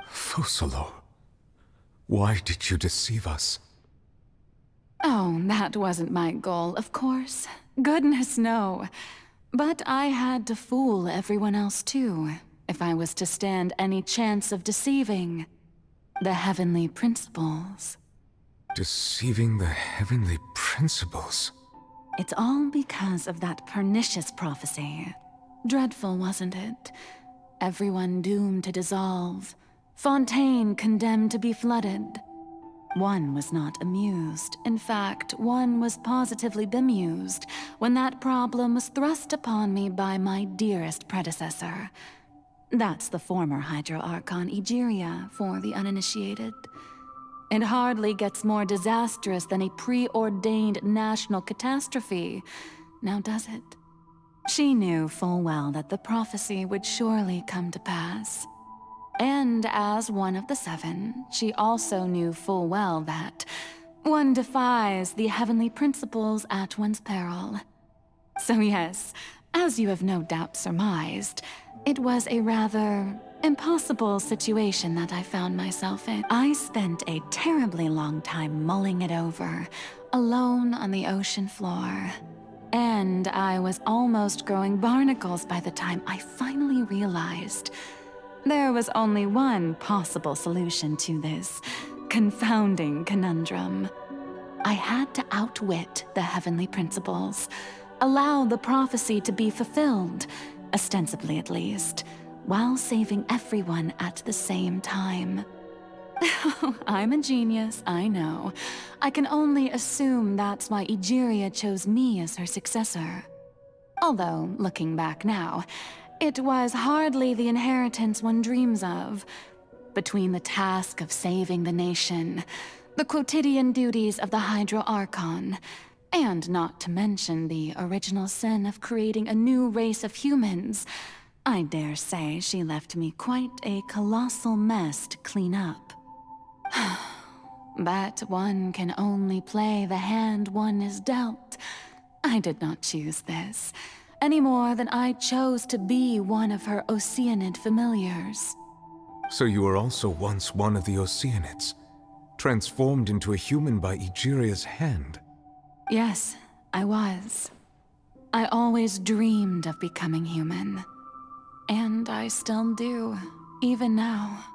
B: Focalor? Why did you deceive us?
I: Oh, that wasn't my goal, of course. Goodness, no. But I had to fool everyone else too, if I was to stand any chance of deceiving the heavenly principles.
B: Deceiving the heavenly principles?
I: It's all because of that pernicious prophecy. Dreadful, wasn't it? Everyone doomed to dissolve. Fontaine condemned to be flooded. One was not amused. In fact, one was positively bemused when that problem was thrust upon me by my dearest predecessor. That's the former Hydro Archon Egeria for the uninitiated. It hardly gets more disastrous than a preordained national catastrophe, now does it? She knew full well that the prophecy would surely come to pass. And as one of the seven, she also knew full well that one defies the heavenly principles at one's peril. So yes, as you have no doubt surmised, it was a rather impossible situation that I found myself in. I spent a terribly long time mulling it over, alone on the ocean floor. And I was almost growing barnacles by the time I finally realized there was only one possible solution to this confounding conundrum. I had to outwit the heavenly principles, allow the prophecy to be fulfilled, ostensibly at least, while saving everyone at the same time. I'm a genius, I know. I can only assume that's why Egeria chose me as her successor. Although, looking back now, it was hardly the inheritance one dreams of. Between the task of saving the nation, the quotidian duties of the Hydro Archon, and not to mention the original sin of creating a new race of humans, I dare say she left me quite a colossal mess to clean up. But one can only play the hand one is dealt. I did not choose this, any more than I chose to be one of her Oceanid familiars.
B: So you were also once one of the Oceanids, transformed into a human by Egeria's hand?
I: Yes, I was. I always dreamed of becoming human. And I still do, even now.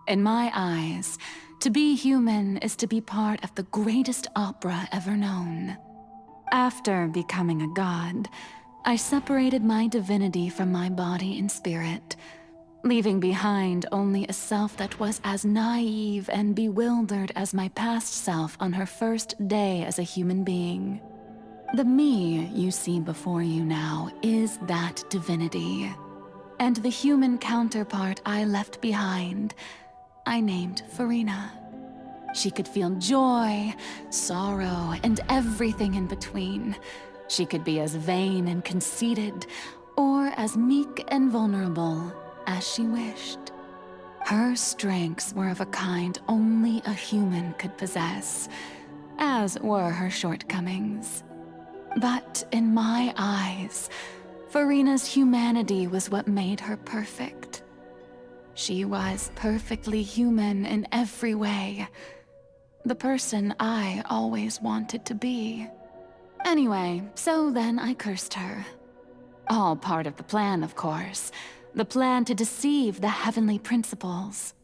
I: In my eyes, to be human is to be part of the greatest opera ever known. After becoming a god, I separated my divinity from my body and spirit, leaving behind only a self that was as naive and bewildered as my past self on her first day as a human being. The me you see before you now is that divinity. And the human counterpart I left behind, I named Furina. She could feel joy, sorrow, and everything in between. She could be as vain and conceited, or as meek and vulnerable as she wished. Her strengths were of a kind only a human could possess, as were her shortcomings. But in my eyes, Furina's humanity was what made her perfect. She was perfectly human in every way. The person I always wanted to be. Anyway, so then I cursed her. All part of the plan, of course. The plan to deceive the heavenly principles.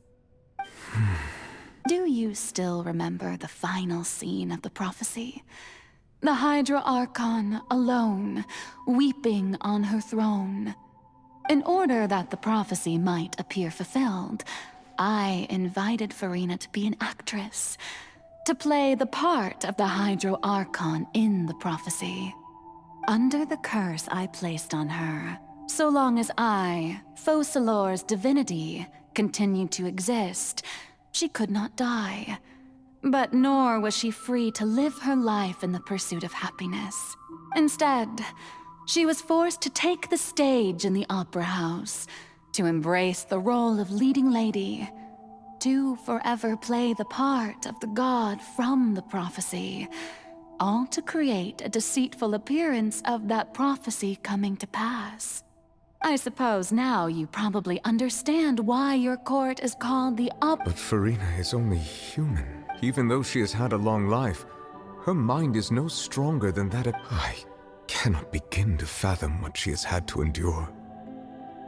I: Do you still remember the final scene of the prophecy? The Hydra Archon alone, weeping on her throne. In order that the prophecy might appear fulfilled, I invited Furina to be an actress, to play the part of the Hydro Archon in the prophecy. Under the curse I placed on her, so long as I, Focalor's divinity, continued to exist, she could not die. But nor was she free to live her life in the pursuit of happiness. Instead, she was forced to take the stage in the opera house, to embrace the role of leading lady, to forever play the part of the god from the prophecy, all to create a deceitful appearance of that prophecy coming to pass. I suppose now you probably understand why your court is called the
B: But Furina is only human. Even though she has had a long life, her mind is no stronger than that of... I cannot begin to fathom what she has had to endure.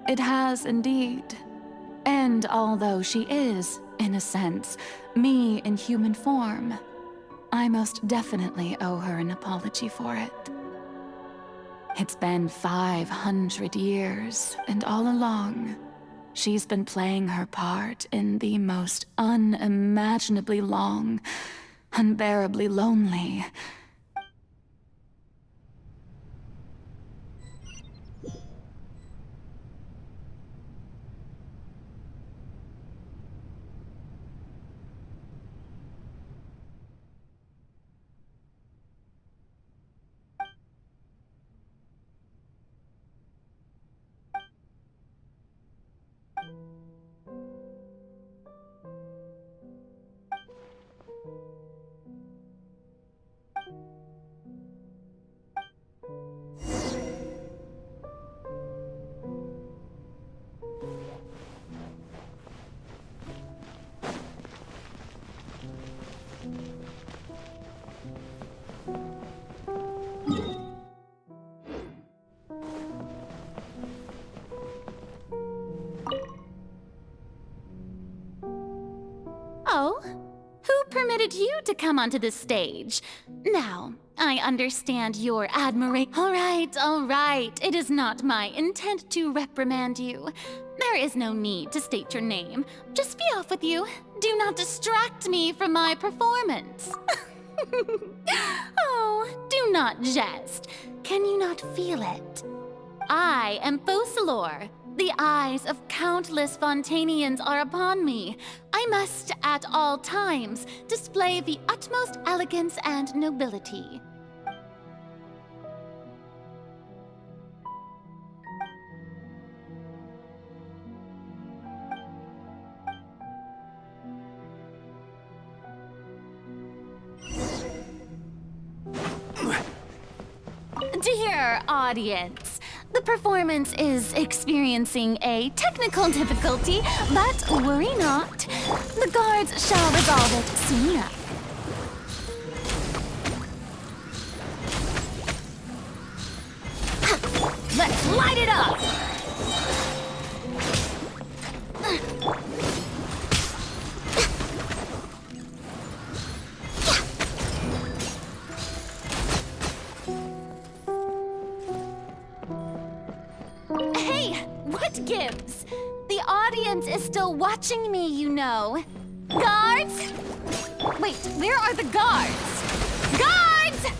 I: It has indeed. And although she is, in a sense, me in human form, I most definitely owe her an apology for it. It's been 500 years, and all along, she's been playing her part in the most unimaginably long, unbearably lonely.
A: Oh, who permitted you to come onto this stage? Now, I understand your admiration. All right. It is not my intent to reprimand you. There is no need to state your name. Just be off with you. Do not distract me from my performance. Oh, do not jest. Can you not feel it? I am Focalor. The eyes of countless Fontanians are upon me. I must, at all times, display the utmost elegance and nobility. Dear audience, the performance is experiencing a technical difficulty, but worry not. The guards shall resolve it soon enough. Let's light it up! What gives? The audience is still watching me, you know. Guards? Wait, where are the guards? Guards!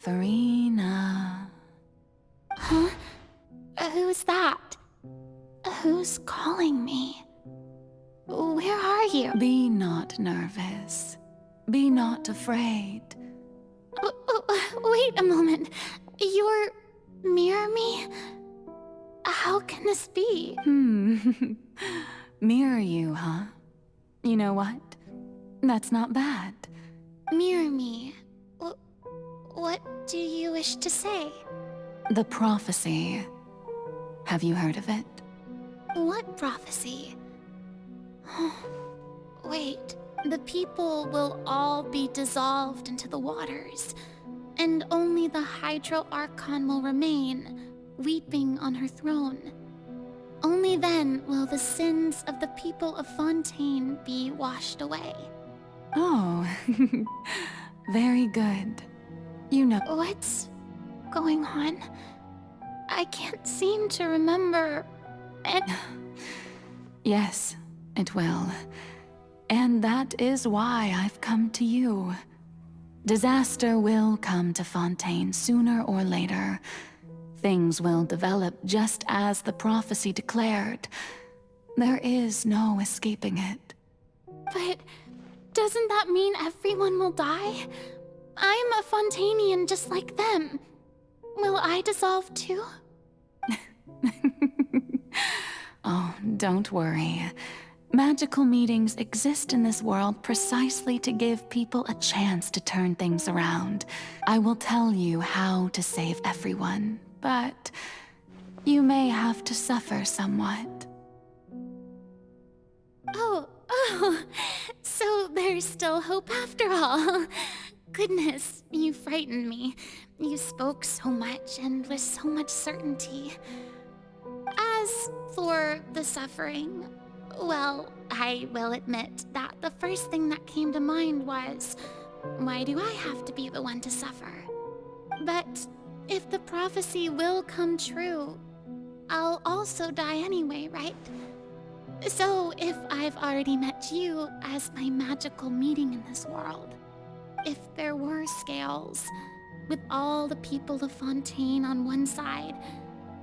A: Furina. Huh? Who's that? Who's calling me? Where are you?
I: Be not nervous. Be not afraid.
A: Wait a moment. You're mirror me? How can this be?
I: Mirror you, huh? You know what? That's not bad.
A: Mirror me. What do you wish to say?
I: The prophecy. Have you heard of it?
A: What prophecy? Wait, the people will all be dissolved into the waters, and only the Hydro Archon will remain, weeping on her throne. Only then will the sins of the people of Fontaine be washed away.
I: Oh, very good. You know.
A: What's going on? I can't seem to remember.
I: Yes, it will. And that is why I've come to you. Disaster will come to Fontaine sooner or later. Things will develop just as the prophecy declared. There is no escaping it.
A: But doesn't that mean everyone will die? I'm a Fontainian just like them. Will I dissolve too?
I: Oh, don't worry. Magical meetings exist in this world precisely to give people a chance to turn things around. I will tell you how to save everyone, but you may have to suffer somewhat.
A: Oh, so there's still hope after all. Goodness, you frightened me. You spoke so much and with so much certainty. As for the suffering, well, I will admit that the first thing that came to mind was, why do I have to be the one to suffer? But if the prophecy will come true, I'll also die anyway, right? So if I've already met you as my magical meeting in this world, if there were scales, with all the people of Fontaine on one side,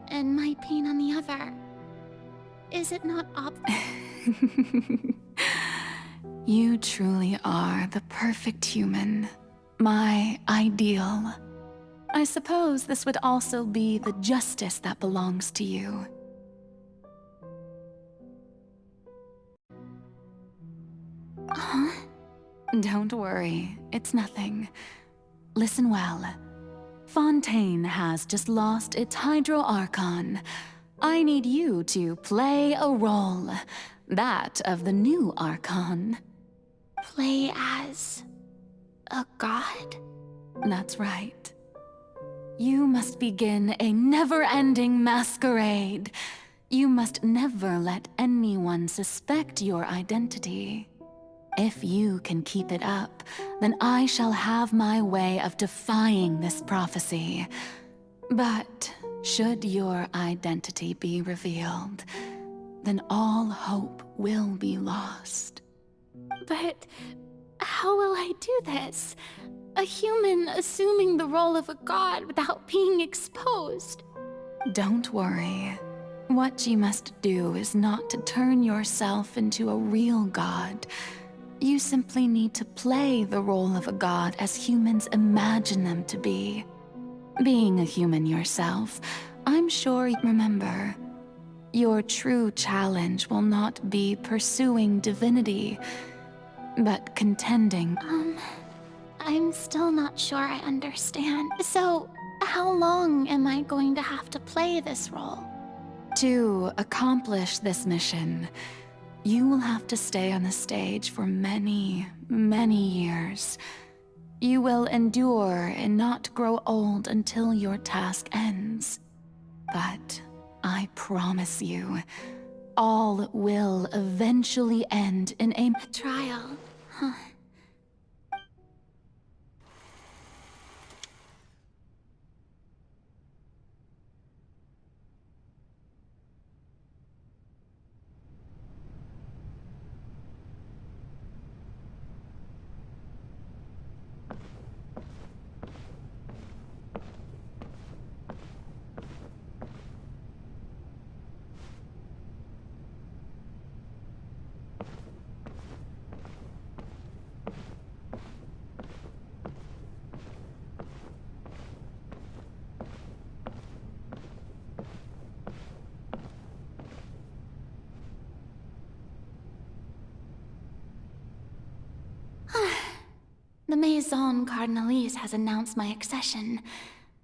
A: and my pain on the other, is it not
I: You truly are the perfect human, my ideal. I suppose this would also be the justice that belongs to you.
A: Huh?
I: Don't worry, it's nothing. Listen well. Fontaine has just lost its Hydro Archon. I need you to play a role, that of the new Archon.
A: Play as a god?
I: That's right. You must begin a never-ending masquerade. You must never let anyone suspect your identity. If you can keep it up, then I shall have my way of defying this prophecy. But should your identity be revealed, then all hope will be lost.
A: But how will I do this? A human assuming the role of a god without being exposed?
I: Don't worry. What you must do is not to turn yourself into a real god. You simply need to play the role of a god as humans imagine them to be. Being a human yourself, I'm sure you remember. Your true challenge will not be pursuing divinity, but contending.
A: I'm still not sure I understand. So, how long am I going to have to play this role?
I: To accomplish this mission, you will have to stay on the stage for many, many years. You will endure and not grow old until your task ends. But I promise you, all will eventually end in a
A: trial. Huh. The Maison Cardinalise has announced my accession,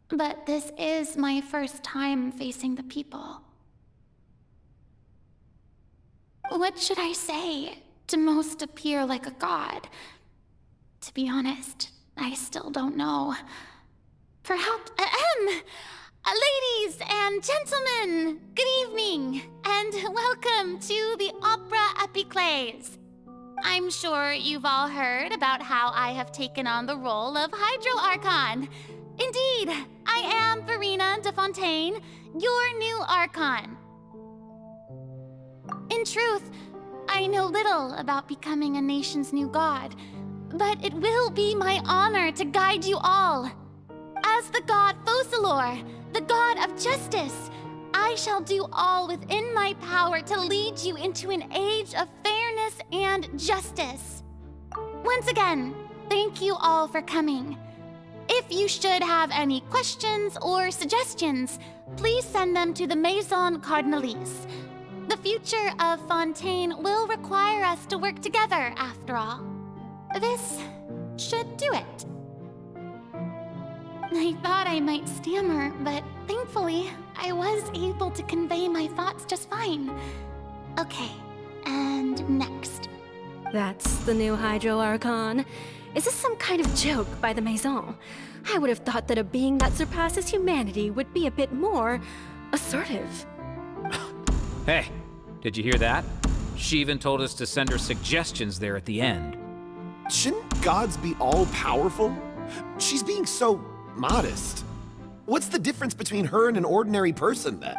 A: but this is my first time facing the people. What should I say to most appear like a god? To be honest, I still don't know. Perhaps, ladies and gentlemen, good evening, and welcome to the Opera Epiclese. I'm sure you've all heard about how I have taken on the role of Hydro Archon. Indeed, I am Furina de Fontaine, your new Archon. In truth, I know little about becoming a nation's new god, but it will be my honor to guide you all. As the god Focalor, the god of justice, I shall do all within my power to lead you into an age of fairness and justice. Once again, thank you all for coming. If you should have any questions or suggestions, please send them to the Maison Cardinalise. The future of Fontaine will require us to work together, after all. This should do it. I thought I might stammer, but thankfully, I was able to convey my thoughts just fine. Okay, and next.
L: That's the new Hydro Archon. Is this some kind of joke by the Maison? I would have thought that a being that surpasses humanity would be a bit more assertive.
D: Hey, did you hear that? She even told us to send her suggestions there at the end.
V: Shouldn't gods be all-powerful? She's being so modest. What's the difference between her and an ordinary person, then?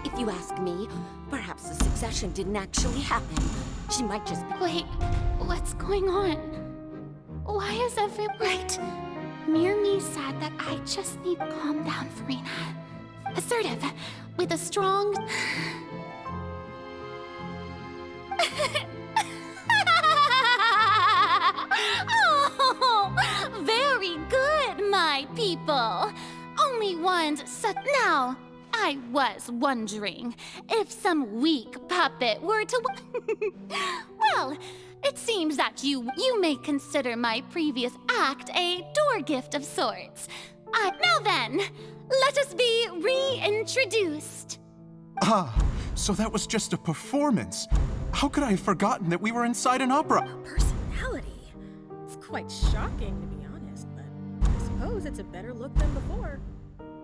W: If you ask me, perhaps the succession didn't actually happen. She might just be—
A: Wait, what's going on? Why is everyone— Right. Mirmi said that I just need to calm down, Furina. Assertive, with a strong... Oh, very good, my people. Only one's now, I was wondering if some weak puppet were to... Well, it seems that you may consider my previous act a door gift of sorts. Now then, let us be reintroduced.
X: Ah, so that was just a performance. How could I have forgotten that we were inside an opera?
P: Personality? It's quite shocking, to be honest, but I suppose it's a better look than before.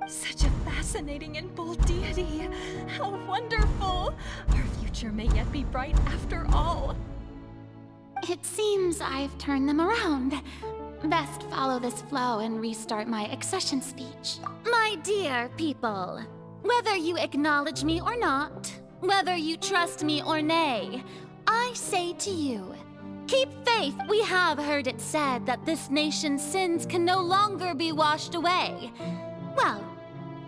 Y: Such a fascinating and bold deity. How wonderful! Our future may yet be bright after all.
A: It seems I've turned them around. Best follow this flow and restart my accession speech. My dear people, whether you acknowledge me or not, whether you trust me or nay, I say to you, keep faith. We have heard it said that this nation's sins can no longer be washed away. Well,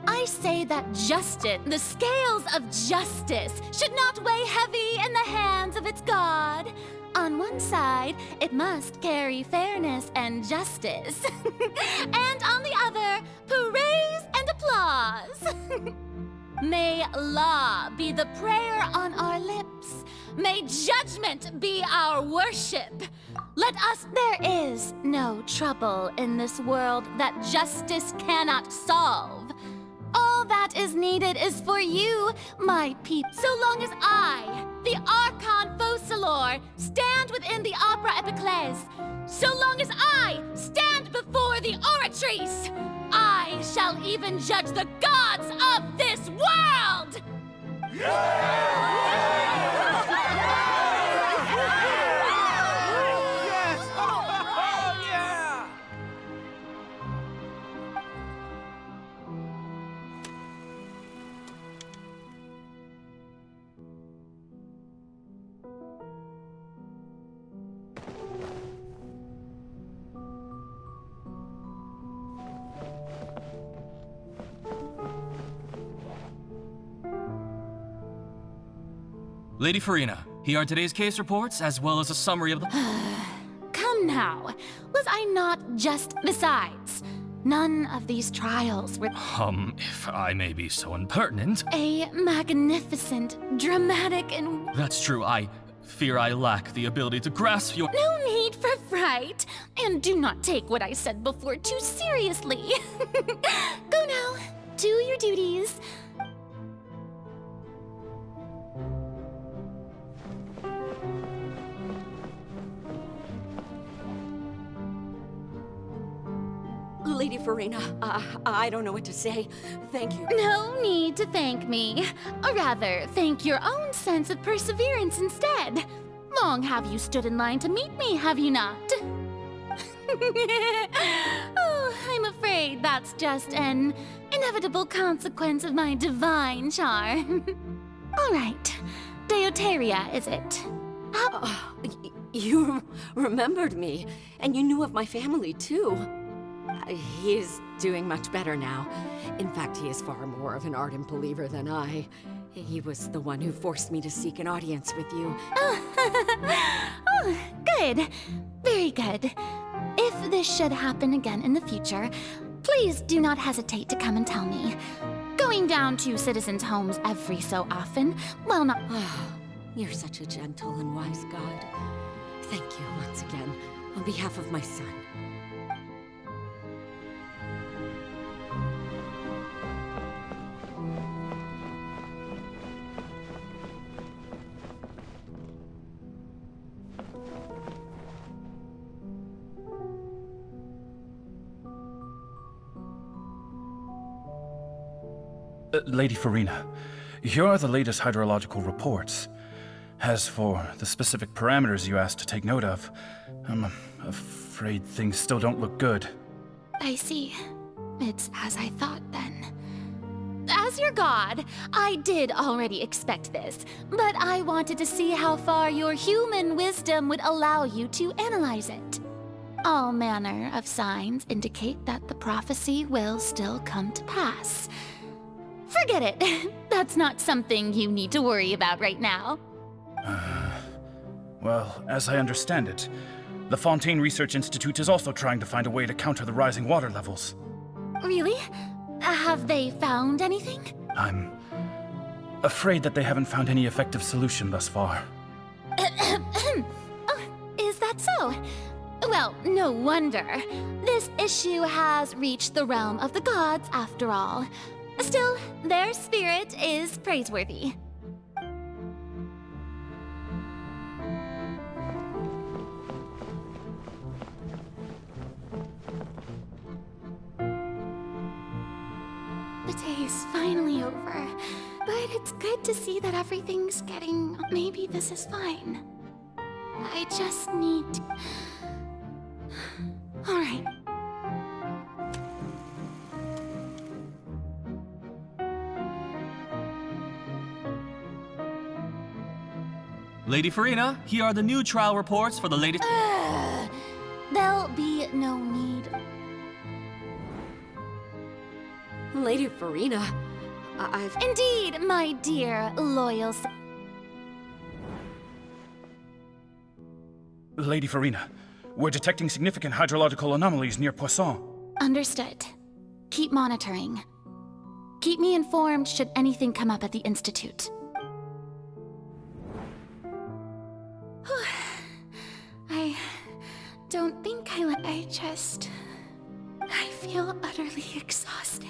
A: I say that justice, the scales of justice, should not weigh heavy in the hands of its God. On one side, it must carry fairness and justice. And on the other, praise and applause. May law be the prayer on our lips. May judgment be our worship. There is no trouble in this world that justice cannot solve. All that is needed is for you, my people. So long as I, the Archon Focalor, stand within the Opera Epiclese, so long as I stand before the Oratrice, I shall even judge the gods of this world!
Q: Lady Furina, here are today's case reports, as well as a summary of the—
A: Come now, was I not just... Besides, none of these trials were...
Q: if I may be so impertinent.
A: A magnificent, dramatic, and...
Q: That's true, I fear I lack the ability to grasp your—
A: No need for fright, and do not take what I said before too seriously. Go now, do your duties.
W: Lady Furina, I don't know what to say. Thank you.
A: No need to thank me. Or rather, thank your own sense of perseverance instead. Long have you stood in line to meet me, have you not? Oh, I'm afraid that's just an inevitable consequence of my divine charm. All right. Deoteria, is it?
W: You remembered me, and you knew of my family, too. He is doing much better now. In fact, he is far more of an ardent believer than I. He was the one who forced me to seek an audience with you.
A: Oh, good. Very good. If this should happen again in the future, please do not hesitate to come and tell me. Going down to citizens' homes every so often, well, not...
W: You're such a gentle and wise god. Thank you once again, on behalf of my son.
F: Lady Furina, here are the latest hydrological reports. As for the specific parameters you asked to take note of, I'm afraid things still don't look good.
A: I see. It's as I thought, then. As your god, I did already expect this, but I wanted to see how far your human wisdom would allow you to analyze it. All manner of signs indicate that the prophecy will still come to pass. Forget it. That's not something you need to worry about right now.
F: Well, as I understand it, the Fontaine Research Institute is also trying to find a way to counter the rising water levels.
A: Really? Have they found anything?
F: I'm afraid that they haven't found any effective solution thus far.
A: Oh, is that so? Well, no wonder. This issue has reached the realm of the gods, after all. Still, their spirit is praiseworthy. The day is finally over, but it's good to see that everything's getting... Maybe this is fine. I just need to... All right.
Q: Lady Furina, here are the new trial reports for the latest...
A: There'll be no need.
W: Lady Furina, I've...
A: Indeed, my dear, loyal...
F: Lady Furina, we're detecting significant hydrological anomalies near Poisson.
A: Understood. Keep monitoring. Keep me informed should anything come up at the Institute. I don't think I feel utterly exhausted.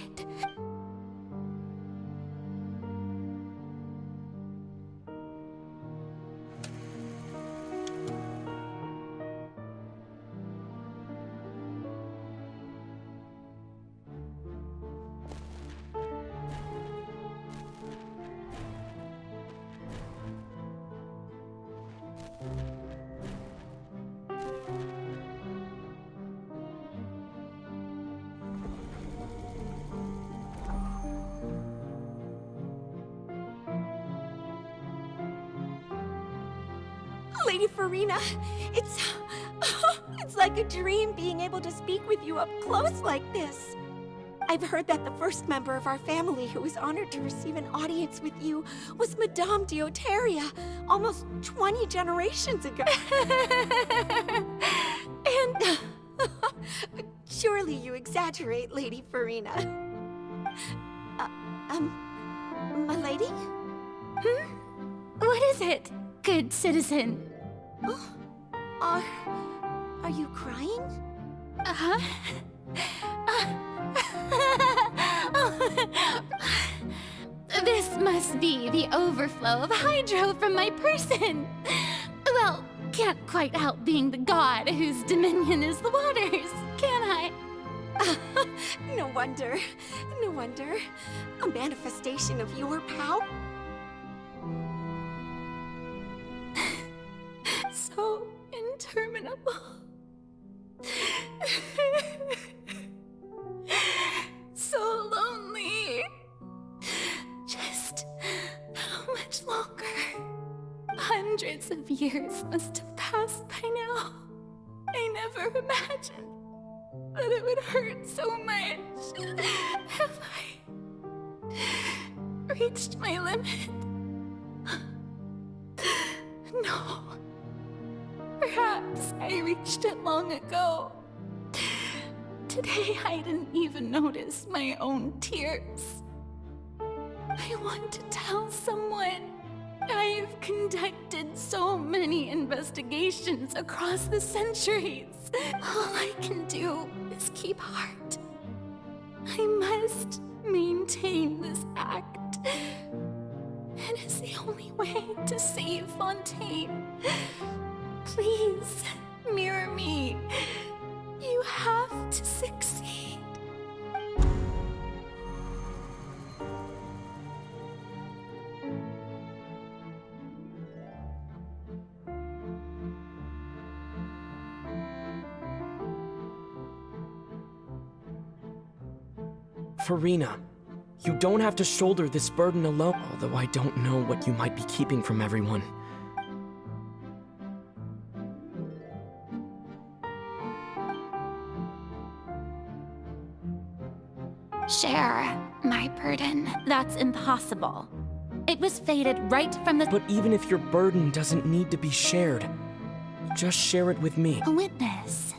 W: Lady Furina, it's like a dream being able to speak with you up close like this. I've heard that the first member of our family who was honored to receive an audience with you was Madame Dioteria, almost 20 generations ago. And surely you exaggerate, Lady Furina. My lady?
A: What is it, good citizen?
W: Are you crying?
A: This must be the overflow of hydro from my person. Well, can't quite help being the god whose dominion is the waters, can I?
W: No wonder. No wonder. A manifestation of your power.
A: So interminable. So lonely. Just how much longer? Hundreds of years must have passed. passed by now. I never imagined that it would hurt so much. Have I reached my limit? No. Perhaps I reached it long ago. Today I didn't even notice my own tears. I want to tell someone. I've conducted so many investigations across the centuries. All I can do is keep heart. I must maintain this act. It is the only way to save Fontaine. Please, mirror me. You have to succeed.
K: Furina, you don't have to shoulder this burden alone, although I don't know what you might be keeping from everyone.
A: Share my burden. That's impossible. It was fated right from the—
K: But even if your burden doesn't need to be shared, just share it with me.
A: A witness.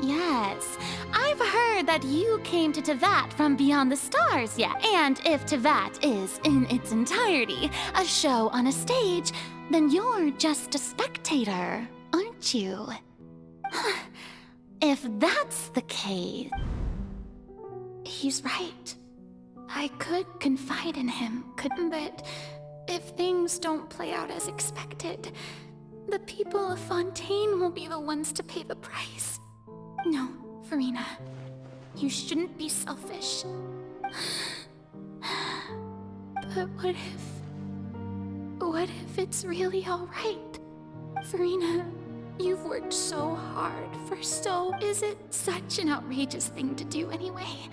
A: Yes, I've heard that you came to Tevat from beyond the stars, yeah. And if Tevat is, in its entirety, a show on a stage, then you're just a spectator, aren't you? If that's the case... He's right. I could confide in him, couldn't I? But if things don't play out as expected, the people of Fontaine will be the ones to pay the price. No, Furina. You shouldn't be selfish. But what if it's really alright? Furina, you've worked so hard for so... Is it such an outrageous thing to do anyway?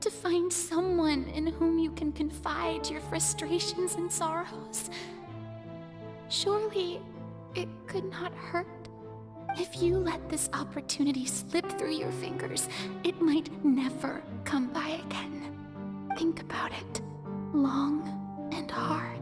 A: To find someone in whom you can confide your frustrations and sorrows? Surely it could not hurt. If you let this opportunity slip through your fingers, it might never come by again. Think about it long and hard.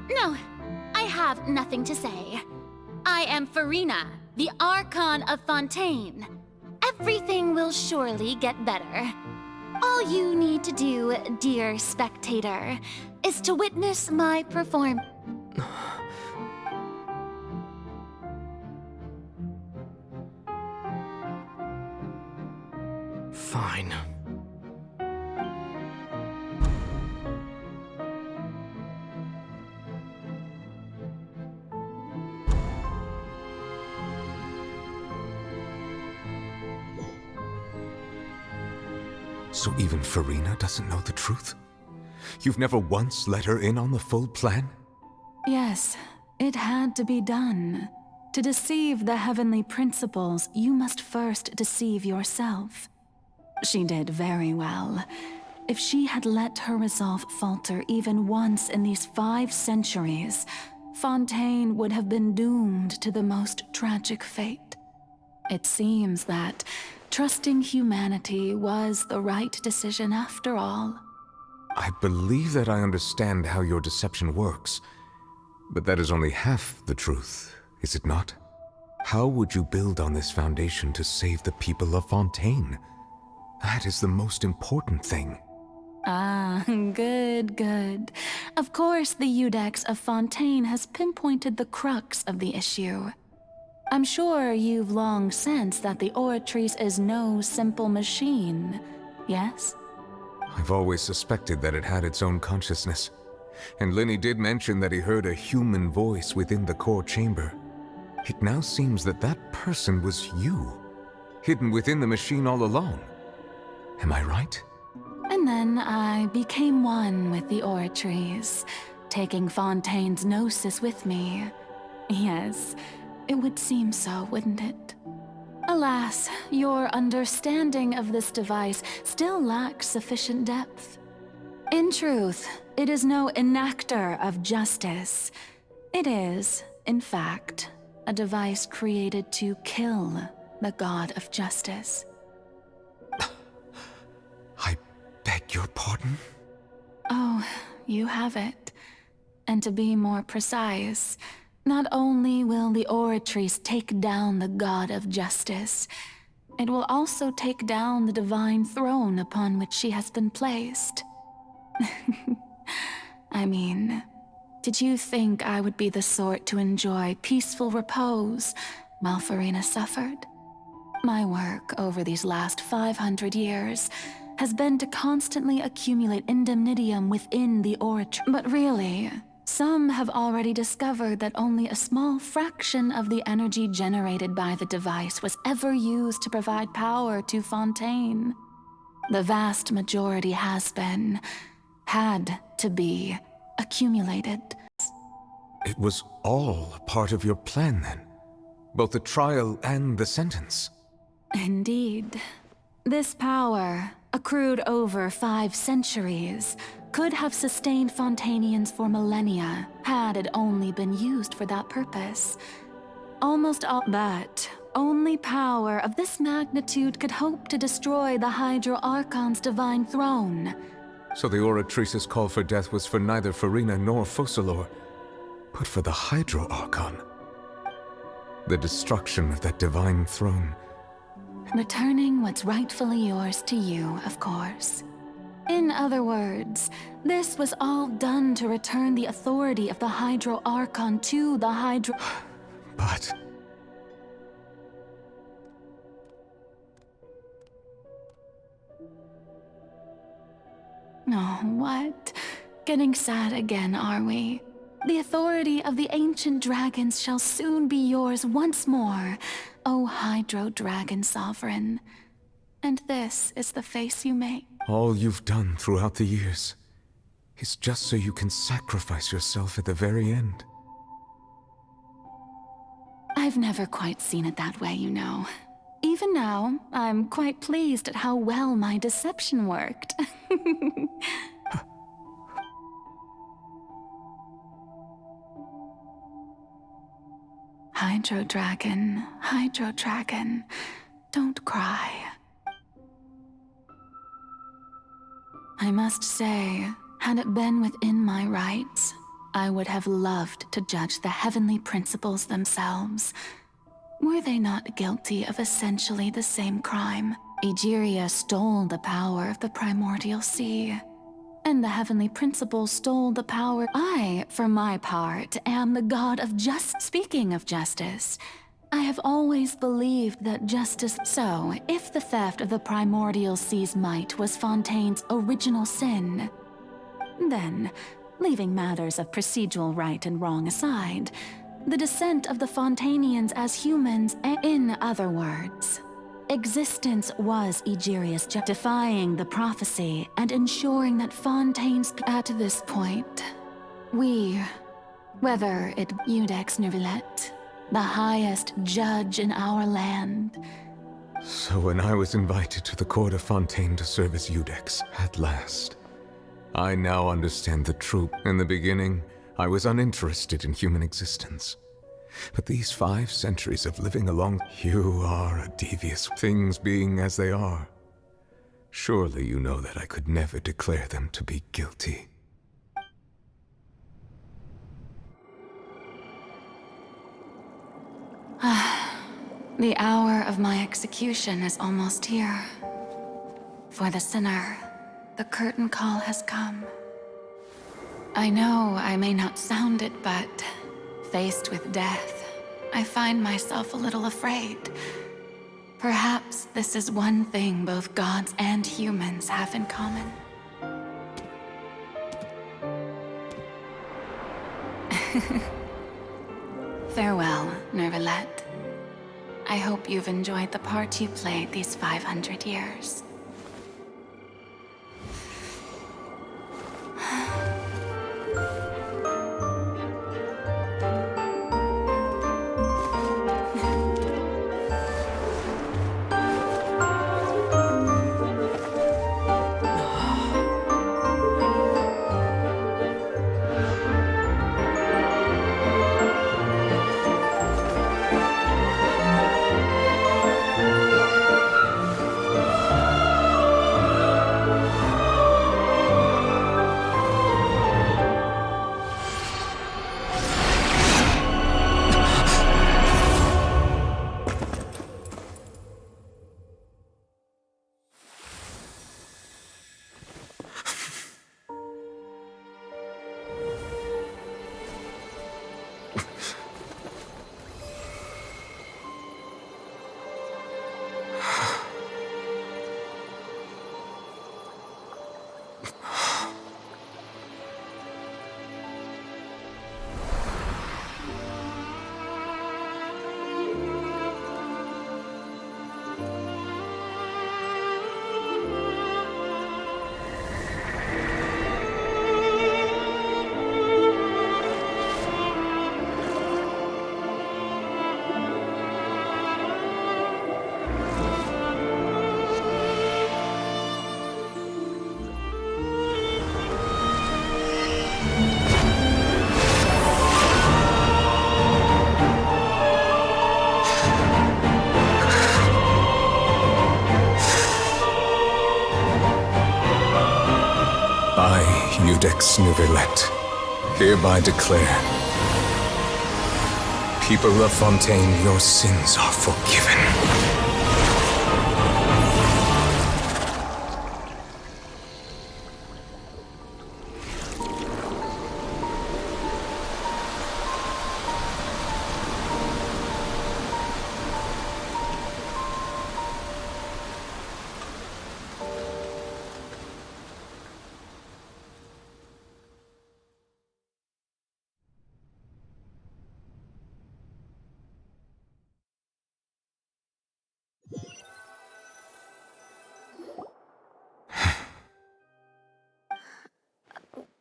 A: No, I have nothing to say. I am Furina, the Archon of Fontaine. Everything will surely get better. All you need to do, dear spectator, is to witness my performance.
K: Fine.
B: So even Furina doesn't know the truth? You've never once let her in on the full plan?
I: Yes, it had to be done. To deceive the heavenly principles, you must first deceive yourself. She did very well. If she had let her resolve falter even once in these 5 centuries, Fontaine would have been doomed to the most tragic fate. It seems that trusting humanity was the right decision after all.
B: I believe that I understand how your deception works, but that is only half the truth, is it not? How would you build on this foundation to save the people of Fontaine? That is the most important thing.
I: Ah, good, good. Of course, the Iudex of Fontaine has pinpointed the crux of the issue. I'm sure you've long sensed that the Oratrice is no simple machine, yes?
B: I've always suspected that it had its own consciousness. And Lenny did mention that he heard a human voice within the core chamber. It now seems that that person was you, hidden within the machine all along. Am I right?
I: And And then I became one with the Oratries, taking Fontaine's gnosis with me. Yes, it would seem so, wouldn't it? Alas, your understanding of this device still lacks sufficient depth. In truth, it is no enactor of justice. It is, in fact, a device created to kill the god of justice.
T: I beg your pardon?
I: Oh, you have it. And to be more precise, not only will the Oratrice take down the god of justice, it will also take down the divine throne upon which she has been placed. I mean, did you think I would be the sort to enjoy peaceful repose while Furina suffered? My work over these last 500 years has been to constantly accumulate indemnitium within the Oratrice. But really, some have already discovered that only a small fraction of the energy generated by the device was ever used to provide power to Fontaine. The vast majority had to be accumulated.
B: It was all part of your plan then? Both the trial and the sentence?
I: Indeed. This power, accrued over 5 centuries, could have sustained Fontainians for millennia had it only been used for that purpose. But only power of this magnitude could hope to destroy the Hydro Archon's divine throne.
B: So the Oratrice's call for death was for neither Furina nor Focalor, but for the Hydro Archon. The destruction of that divine throne.
I: Returning what's rightfully yours to you, of course. In other words, this was all done to return the authority of the Hydro Archon to the Hydro...
B: But...
I: Oh, what? Getting sad again, are we? The authority of the ancient dragons shall soon be yours once more, O Hydro Dragon Sovereign. And this is the face you make.
B: All you've done throughout the years is just so you can sacrifice yourself at the very end.
I: I've never quite seen it that way, you know. Even now, I'm quite pleased at how well my deception worked. Hydro Dragon, don't cry. I must say, had it been within my rights, I would have loved to judge the heavenly principles themselves. Were they not guilty of essentially the same crime? Egeria stole the power of the primordial sea, and the heavenly principles stole the power. I, for my part, am the god of justice. Speaking of justice, I have always believed that justice... So, if the theft of the primordial sea's might was Fontaine's original sin, then, leaving matters of procedural right and wrong aside, the descent of the Fontainians as humans, in other words, existence was Egeria's defying the prophecy and ensuring that Fontaine's... At this point, we, whether it Iudex Nervillet, the highest judge in our land...
B: So when I was invited to the court of Fontaine to serve as Iudex, at last, I now understand the truth. In the beginning, I was uninterested in human existence. But these 5 centuries of living along, you are a devious, things being as they are. Surely you know that I could never declare them to be guilty.
I: The hour of my execution is almost here. For the sinner, the curtain call has come. I know I may not sound it, but faced with death, I find myself a little afraid. Perhaps this is one thing both gods and humans have in common. Farewell, Nervillet. I hope you've enjoyed the part you played these 500 years.
B: Codex Nouvellette, hereby declare, people of Fontaine, your sins are forgiven.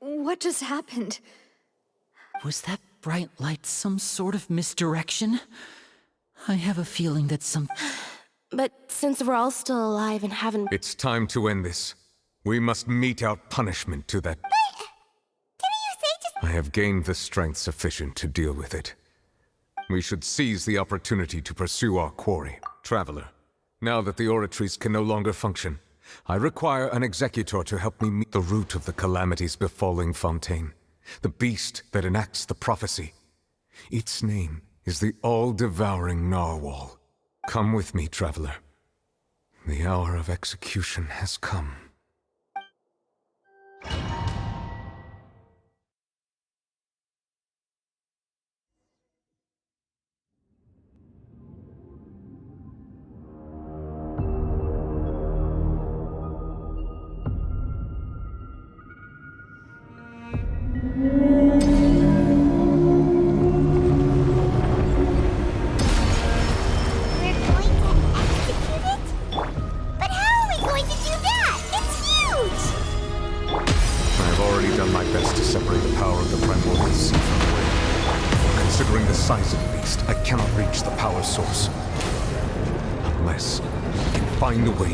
G: What just happened?
H: Was that bright light some sort of misdirection? I have a feeling that some...
J: But since we're all still alive and haven't...
B: It's time to end this. We must mete out punishment to that... I have gained the strength sufficient to deal with it. We should seize the opportunity to pursue our quarry. Traveler, now that the oratories can no longer function, I require an executor to help me meet the root of the calamities befalling Fontaine, the beast that enacts the prophecy. Its name is the all-devouring narwhal. Come with me, traveler. The hour of execution has come.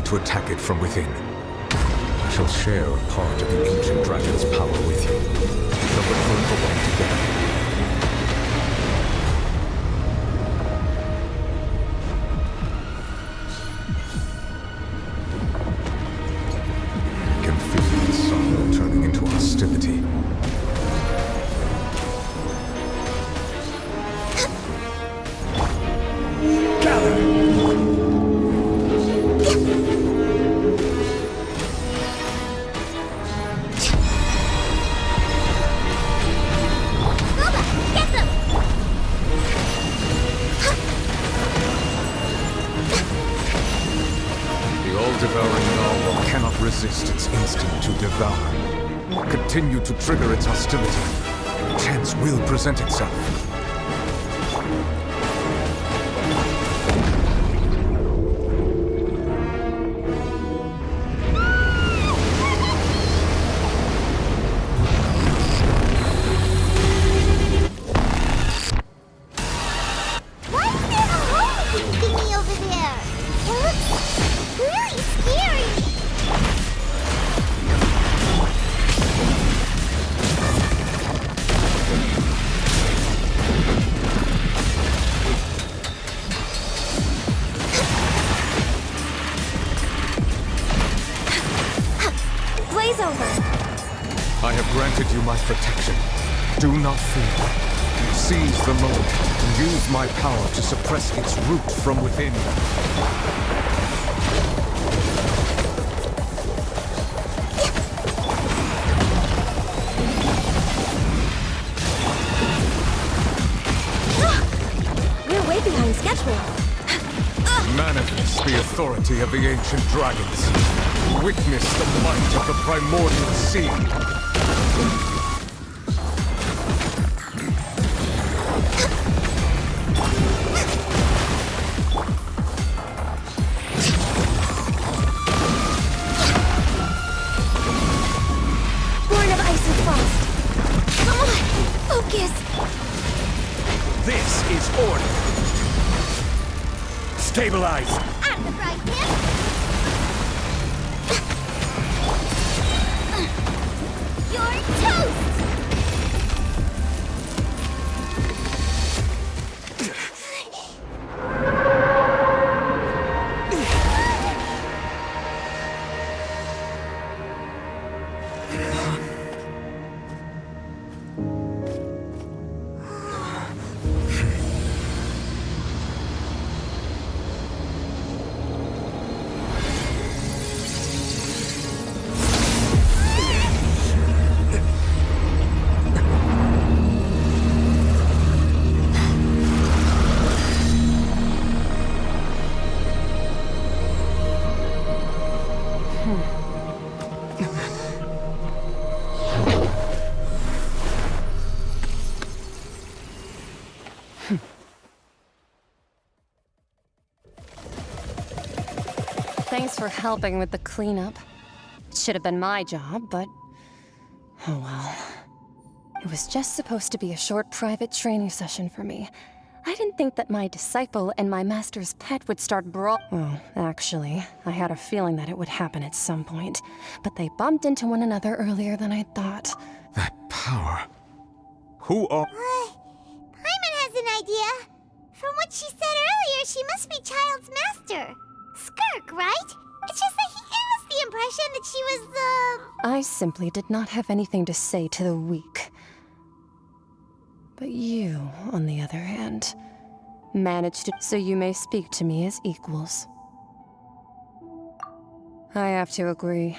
B: To attack it from within. I shall share a part of the ancient dragon's power with you. We shall look for the one together. I can feel the sorrow turning into hostility. Resist its instinct to devour. Continue to trigger its hostility. Chance will present itself. I have granted you my protection. Do not fear. Seize the moment and use my power to suppress its root from within.
J: We're way behind schedule.
B: Manifest the authority of the ancient dragons. Witness the might of the primordial sea.
J: Born of ice and frost. Come on, focus.
M: This is order. Stabilize.
C: At the right hand. You're toast!
M: Thanks for helping with the cleanup. It should have been my job, but... oh well. It was just supposed to be a short private training session for me. I didn't think that my disciple and my master's pet would start Well, actually, I had a feeling that it would happen at some point. But they bumped into one another earlier than I thought.
T: That power. Who are...
C: Paimon has an idea. From what she said earlier, she must be Child's master. Skirk, right? It's just that he gave us the impression that she was,
M: I simply did not have anything to say to the weak. But you, on the other hand, managed to... so you may speak to me as equals. I have to agree.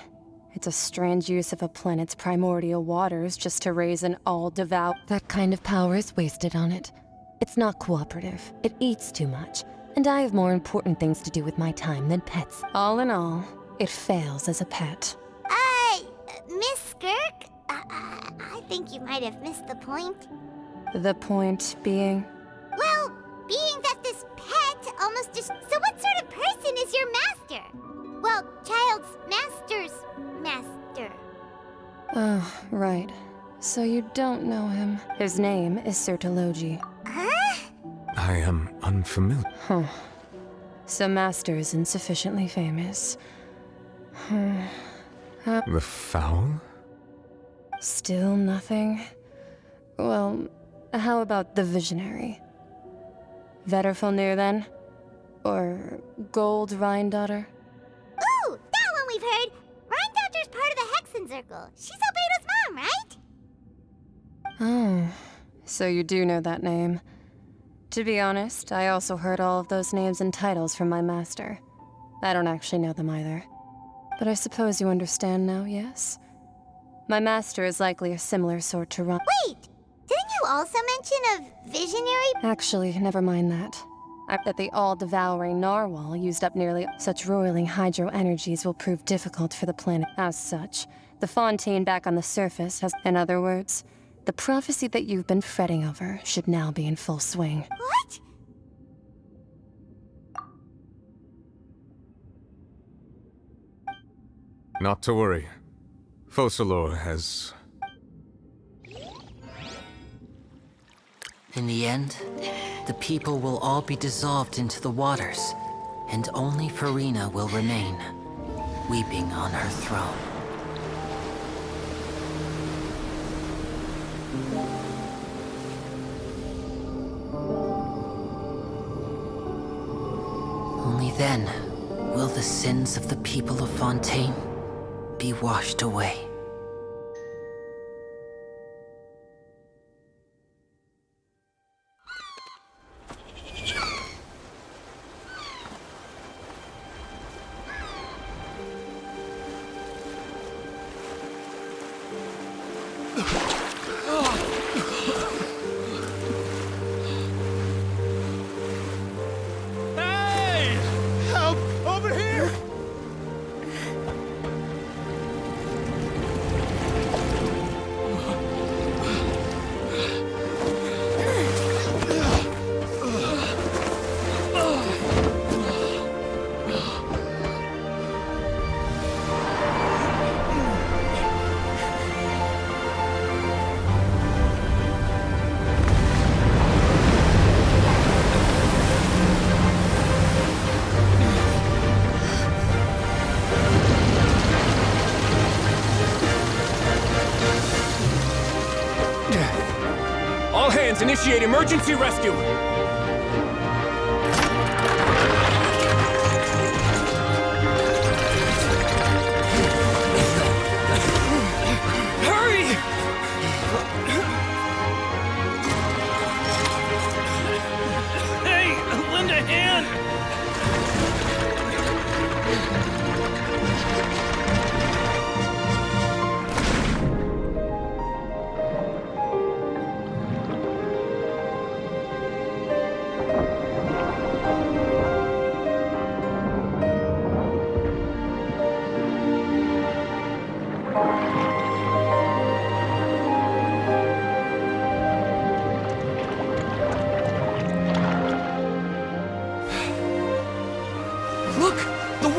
M: It's a strange use of a planet's primordial waters just to raise an all-devout... That kind of power is wasted on it. It's not cooperative. It eats too much. And I have more important things to do with my time than pets. All in all, it fails as a pet.
C: Miss Skirk? I think you might have missed the point.
M: The point being?
C: Well, being that this pet almost just... So what sort of person is your master? Well, Child's master's master.
M: Oh, right. So you don't know him. His name is Sertologi.
C: Huh?
B: I am unfamiliar.
M: Huh. So Master is insufficiently famous.
B: The foul?
M: Still nothing? Well, how about the Visionary? Vetterfilnir, then? Or Gold Rhine-daughter?
C: Ooh, that one we've heard! Rhine-daughter's part of the Hexen Circle. She's Albedo's mom, right?
M: Oh, so you do know that name. To be honest, I also heard all of those names and titles from my master. I don't actually know them either. But I suppose you understand now, yes? My master is likely a similar sort to
C: Wait! Didn't you also mention a visionary?
M: Actually, never mind that. That the all-devouring narwhal used up nearly such roiling hydro energies will prove difficult for the planet. As such, the Fontaine back on the surface has... In other words, the prophecy that you've been fretting over should now be in full swing.
C: What?
B: Not to worry. Focalor has...
H: In the end, the people will all be dissolved into the waters, and only Furina will remain, weeping on her throne. Only then will the sins of the people of Fontaine be washed away.
K: Initiate emergency rescue! Hurry!
Q: Hey, lend a hand!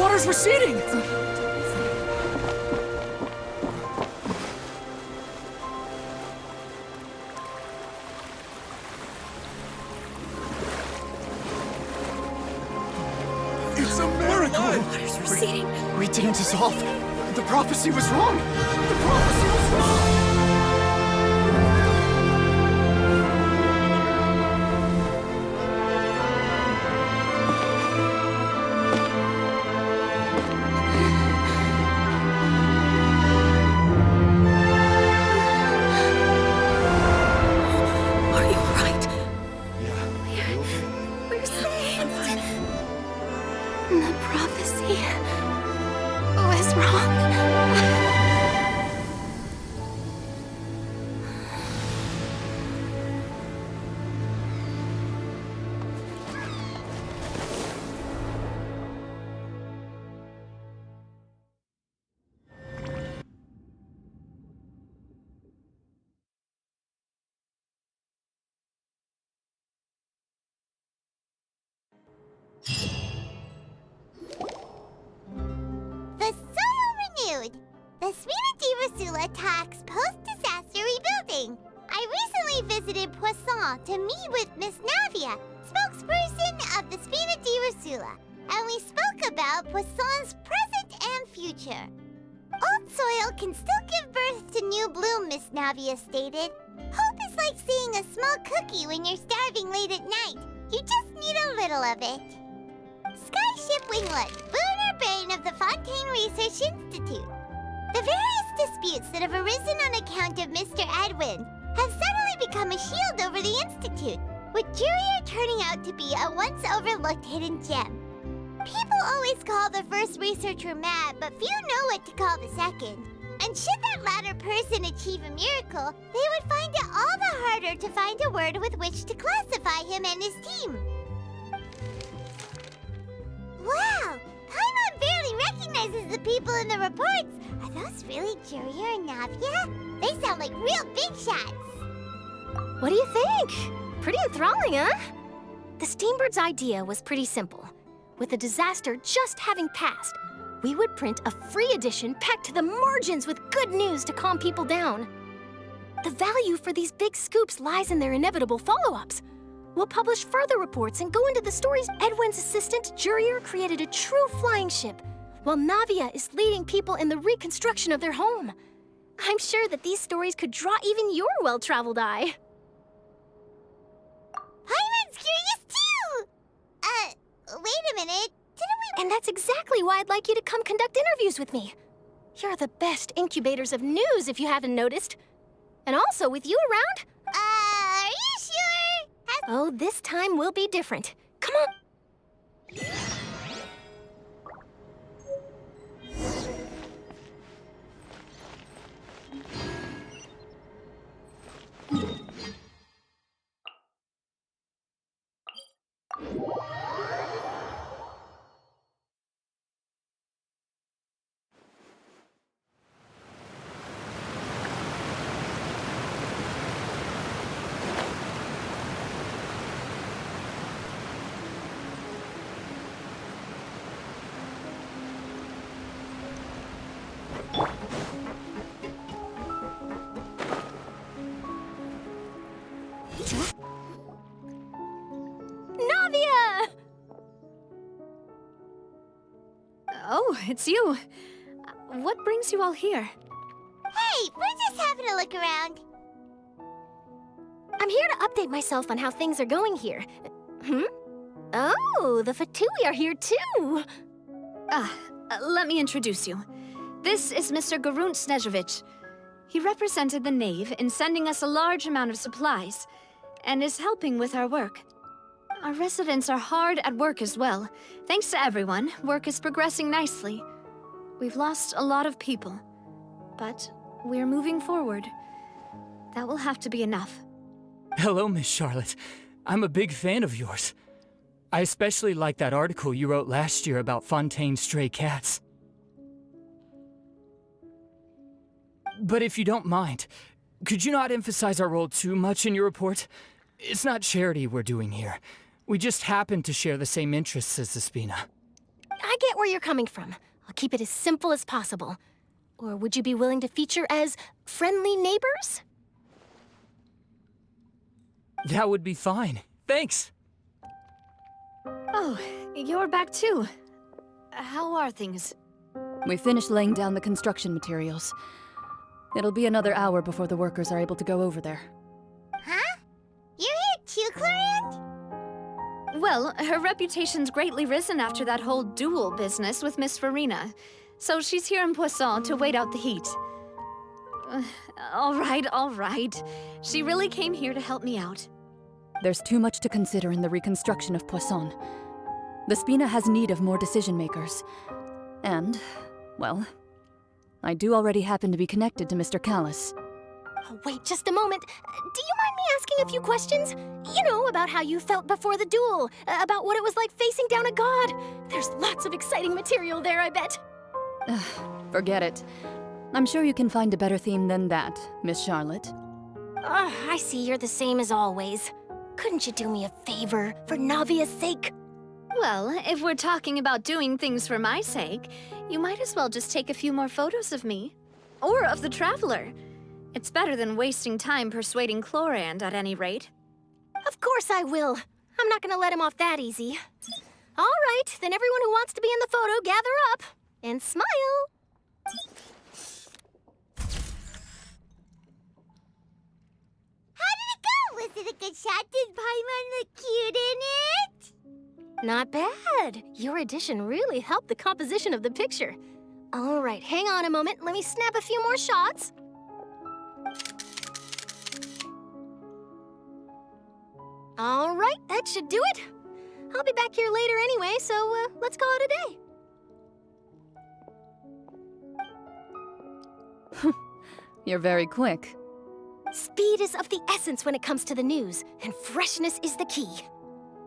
K: water's receding!
X: It's a miracle!
P: Water's receding.
V: We didn't dissolve. The prophecy was wrong. The prophecy was wrong.
P: Are you alright?
V: Yeah.
P: We're saved.
A: The prophecy was wrong.
C: The soil renewed. The Sula attacks post-disaster rebuilding. I recently visited Poisson to meet with Miss Navia, spokesperson of the Sula, and we spoke about Poisson's present and future. Old soil can still give birth to new bloom, Miss Navia stated. Hope is like seeing a small cookie when you're starving late at night. You just need a little of it. Skyship Winglet, lunar brain of the Fontaine Research Institute. The various disputes that have arisen on account of Mr. Edwin have suddenly become a shield over the Institute, with Jurier turning out to be a once overlooked hidden gem. People always call the first researcher mad, but few know what to call the second. And should that latter person achieve a miracle, they would find it all the harder to find a word with which to classify him and his team. Wow! Paimon barely recognizes the people in the reports. Are those really Jurier and Navia? They sound like real big shots.
J: What do you think? Pretty enthralling, huh? The Steambird's idea was pretty simple. With the disaster just having passed, we would print a free edition packed to the margins with good news to calm people down. The value for these big scoops lies in their inevitable follow-ups. We'll publish further reports and go into the stories. Edwin's assistant, Jurier, created a true flying ship, while Navia is leading people in the reconstruction of their home. I'm sure that these stories could draw even your well-traveled eye.
C: Paimon's curious too! Wait a minute. Didn't we...
J: And that's exactly why I'd like you to come conduct interviews with me. You're the best incubators of news, if you haven't noticed. And also, with you around...
C: Are you sure?
J: Oh, this time will be different. Come on. Navia!
G: Oh, it's you. What brings you all here?
C: Hey, we're just having a look around.
J: I'm here to update myself on how things are going here. Oh, the Fatui are here too!
G: Let me introduce you. This is Mr. Garunt Snežević. He represented the Knave in sending us a large amount of supplies, and is helping with our work. Our residents are hard at work as well. Thanks to everyone, work is progressing nicely. We've lost a lot of people, but we're moving forward. That will have to be enough.
K: Hello, Miss Charlotte. I'm a big fan of yours. I especially like that article you wrote last year about Fontaine's stray cats. But if you don't mind, could you not emphasize our role too much in your report? It's not charity we're doing here. We just happen to share the same interests as the Spina.
J: I get where you're coming from. I'll keep it as simple as possible. Or would you be willing to feature as friendly neighbors?
K: That would be fine. Thanks.
G: Oh, you're back too. How are things?
E: We finished laying down the construction materials. It'll be another hour before the workers are able to go over there.
C: Huh? You're here too, Clorinde?
G: Well, her reputation's greatly risen after that whole duel business with Miss Furina, so she's here in Poisson to wait out the heat. All right. She really came here to help me out.
E: There's too much to consider in the reconstruction of Poisson. The Spina has need of more decision-makers. And, well, I do already happen to be connected to Mr. Callis.
J: Oh, wait just a moment. Do you mind me asking a few questions? You know, about how you felt before the duel, about what it was like facing down a god. There's lots of exciting material there, I bet.
E: Forget it. I'm sure you can find a better theme than that, Miss Charlotte.
J: I see you're the same as always. Couldn't you do me a favor, for Navia's sake?
G: Well, if we're talking about doing things for my sake, you might as well just take a few more photos of me. Or of the Traveler. It's better than wasting time persuading Clorinde, at any rate.
J: Of course I will. I'm not gonna let him off that easy. All right, then everyone who wants to be in the photo, gather up. And smile.
C: How did it go? Was it a good shot? Did Paimon look cute in it?
J: Not bad. Your addition really helped the composition of the picture. All right, hang on a moment. Let me snap a few more shots. All right, that should do it. I'll be back here later anyway, so let's call it a day.
E: You're very quick.
J: Speed is of the essence when it comes to the news, and freshness is the key.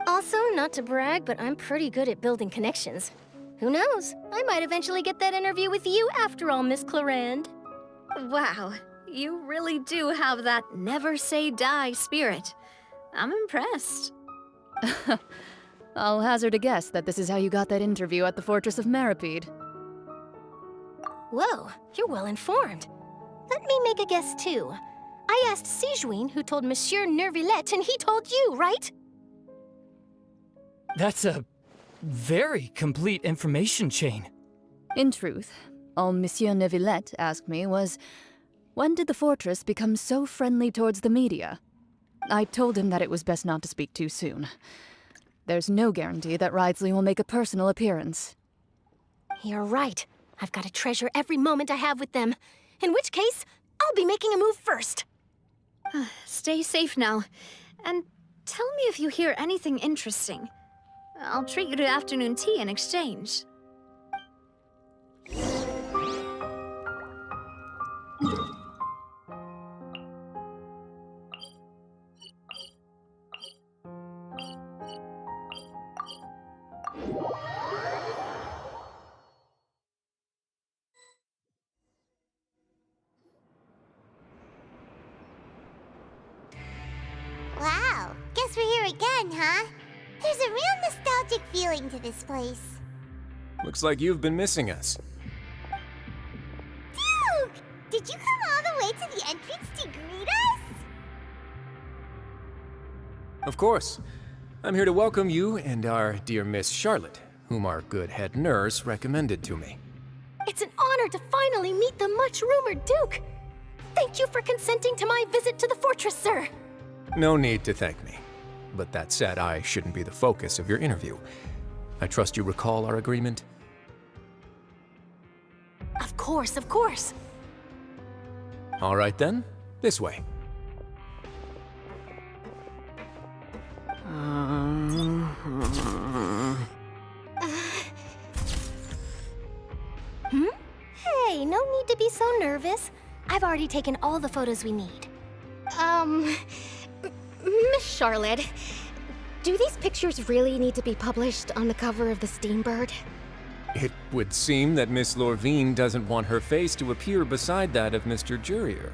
J: Also, not to brag, but I'm pretty good at building connections. Who knows? I might eventually get that interview with you after all, Miss Clorinde.
G: Wow, you really do have that never say die spirit. I'm impressed.
E: I'll hazard a guess that this is how you got that interview at the Fortress of Meripede.
J: Whoa, you're well informed. Let me make a guess too. I asked Sijuin who told Monsieur Neuvillette, and he told you, right?
K: That's a very complete information chain.
E: In truth, all Monsieur Neuvillette asked me was, when did the fortress become so friendly towards the media? I told him that it was best not to speak too soon. There's no guarantee that Ridsley will make a personal appearance.
J: You're right. I've got to treasure every moment I have with them. In which case, I'll be making a move first.
G: Stay safe now. And tell me if you hear anything interesting. I'll treat you to afternoon tea in exchange.
C: Wow, guess we're here again, huh? There's a real nostalgic feeling to this place.
N: Looks like you've been missing us.
C: Duke! Did you come all the way to the entrance to greet us?
N: Of course. I'm here to welcome you and our dear Miss Charlotte, whom our good head nurse recommended to me.
J: It's an honor to finally meet the much-rumored Duke. Thank you for consenting to my visit to the fortress, sir.
N: No need to thank me. But that said, I shouldn't be the focus of your interview. I trust you recall our agreement?
J: Of course, of course.
N: All right then, this way.
J: Hey, no need to be so nervous. I've already taken all the photos we need. Miss Charlotte, do these pictures really need to be published on the cover of the Steambird?
N: It would seem that Miss Lorvine doesn't want her face to appear beside that of Mr. Jurier,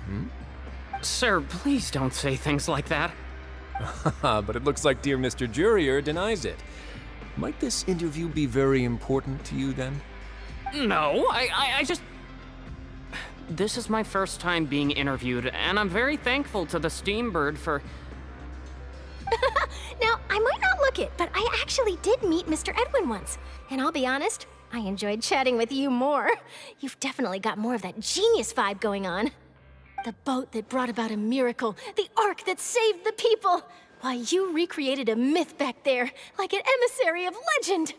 K: Sir, please don't say things like that.
N: But it looks like dear Mr. Jurier denies it. Might this interview be very important to you then?
L: No, I just... This is my first time being interviewed, and I'm very thankful to the Steambird for...
J: Now, I might not look it, but I actually did meet Mr. Edwin once. And I'll be honest, I enjoyed chatting with you more. You've definitely got more of that genius vibe going on. The boat that brought about a miracle, the ark that saved the people. Why, you recreated a myth back there, like an emissary of legend.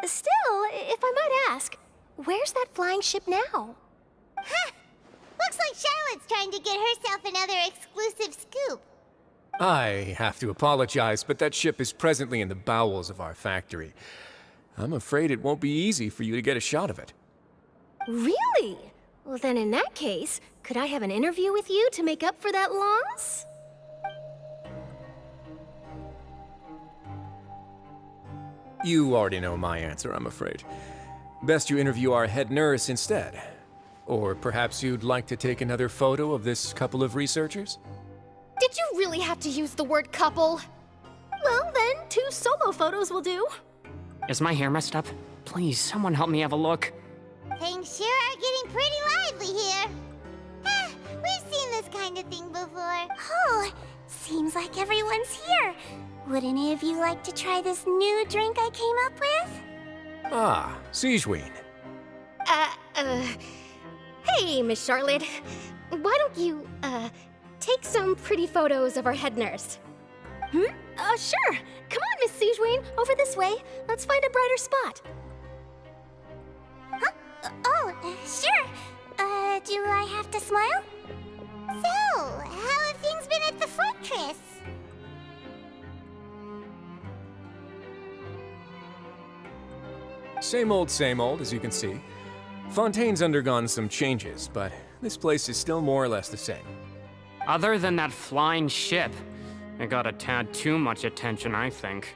J: Still, if I might ask, where's that flying ship now?
C: Huh! Looks like Charlotte's trying to get herself another exclusive scoop.
N: I have to apologize, but that ship is presently in the bowels of our factory. I'm afraid it won't be easy for you to get a shot of it.
J: Really? Well, then in that case, could I have an interview with you to make up for that loss?
N: You already know my answer, I'm afraid. Best you interview our head nurse instead. Or perhaps you'd like to take another photo of this couple of researchers?
J: Did you really have to use the word couple? Well, then, 2 solo photos will do.
L: Is my hair messed up? Please, someone help me have a look.
C: Things sure are getting pretty lively here. We've seen this kind of thing before. Oh, seems like everyone's here. Would any of you like to try this new drink I came up with?
N: Ah, Sigeween.
J: Hey, Miss Charlotte. Why don't you, take some pretty photos of our head nurse? Sure. Come on, Miss Sigeween, over this way. Let's find a brighter spot.
C: Huh? Sure. Do I have to smile? So, how have things been at the fortress?
N: Same old, as you can see. Fontaine's undergone some changes, but this place is still more or less the same.
L: Other than that flying ship, it got a tad too much attention, I think.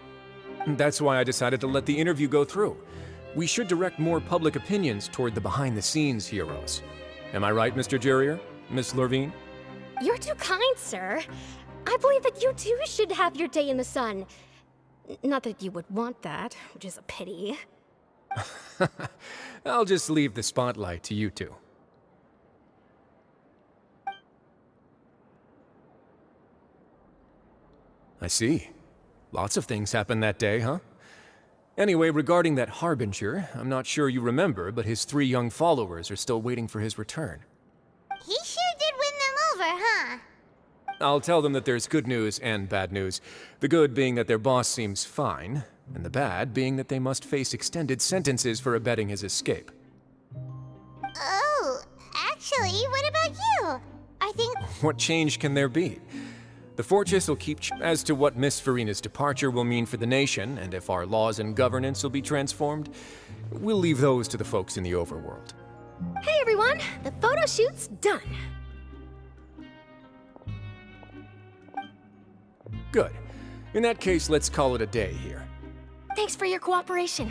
N: That's why I decided to let the interview go through. We should direct more public opinions toward the behind-the-scenes heroes. Am I right, Mr. Jurrier? Miss Lurvine?
J: You're too kind, sir. I believe that you too should have your day in the sun. Not that you would want that, which is a pity.
N: I'll just leave the spotlight to you two. I see. Lots of things happened that day, huh? Anyway, regarding that Harbinger, I'm not sure you remember, but his 3 young followers are still waiting for his return.
C: He sure did win them over, huh?
N: I'll tell them that there's good news and bad news. The good being that their boss seems fine, and the bad being that they must face extended sentences for abetting his escape.
C: Oh, actually, what about you? I think...
N: What change can there be? The fortress will keep as to what Miss Furina's departure will mean for the nation, and if our laws and governance will be transformed, we'll leave those to the folks in the overworld.
J: Hey everyone, the photo shoot's done.
N: Good. In that case, let's call it a day here.
J: Thanks for your cooperation.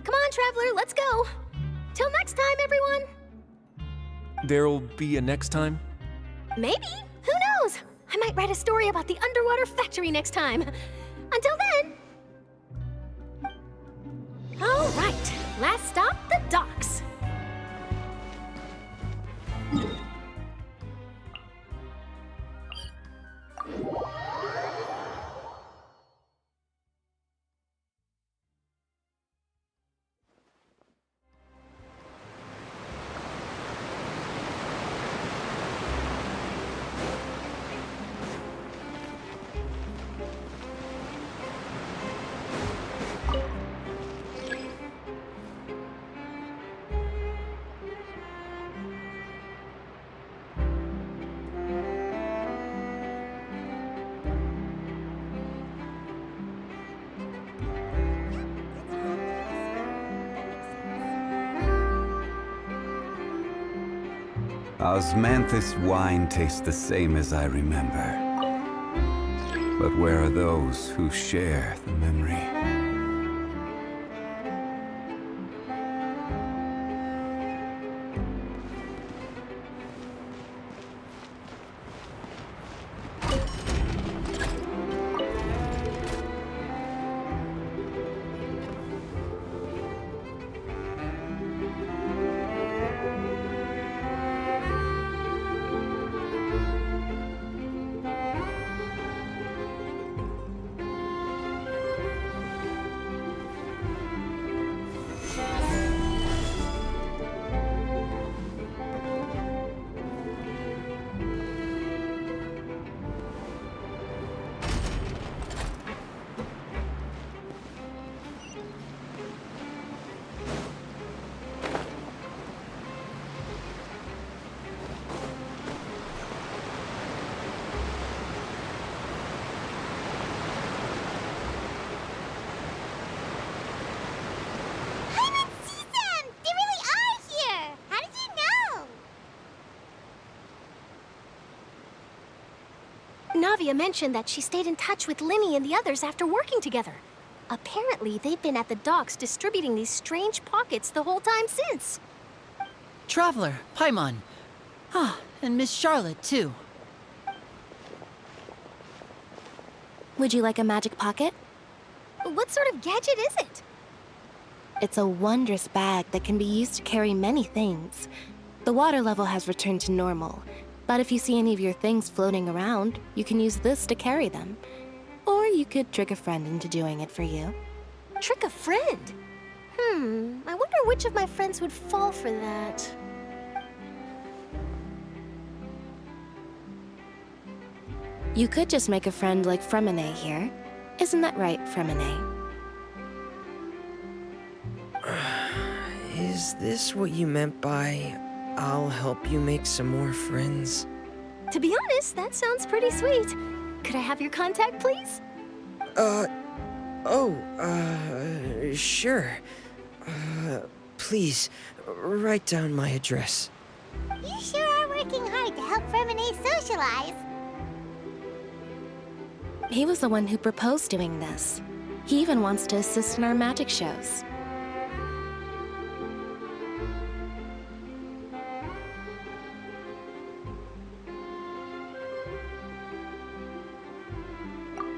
J: Come on, Traveler, let's go. Till next time, everyone.
N: There'll be a next time?
J: Maybe. Who knows? I might write a story about the underwater factory next time. Until then. All right, last stop, the docks.
O: Osmanthus wine tastes the same as I remember. But where are those who share the memory?
J: Navia mentioned that she stayed in touch with Linny and the others after working together. Apparently, they've been at the docks distributing these strange pockets the whole time since.
H: Traveler, Paimon. Ah, and Miss Charlotte, too.
J: Would you like a magic pocket? What sort of gadget is it? It's a wondrous bag that can be used to carry many things. The water level has returned to normal, but if you see any of your things floating around, you can use this to carry them. Or you could trick a friend into doing it for you. Trick a friend? I wonder which of my friends would fall for that. You could just make a friend like Freinet here. Isn't that right, Freinet?
D: Is this what you meant by, I'll help you make some more friends?
J: To be honest, that sounds pretty sweet. Could I have your contact, please?
D: Sure. Please, write down my address.
C: You sure are working hard to help Freinet socialize.
J: He was the one who proposed doing this. He even wants to assist in our magic shows.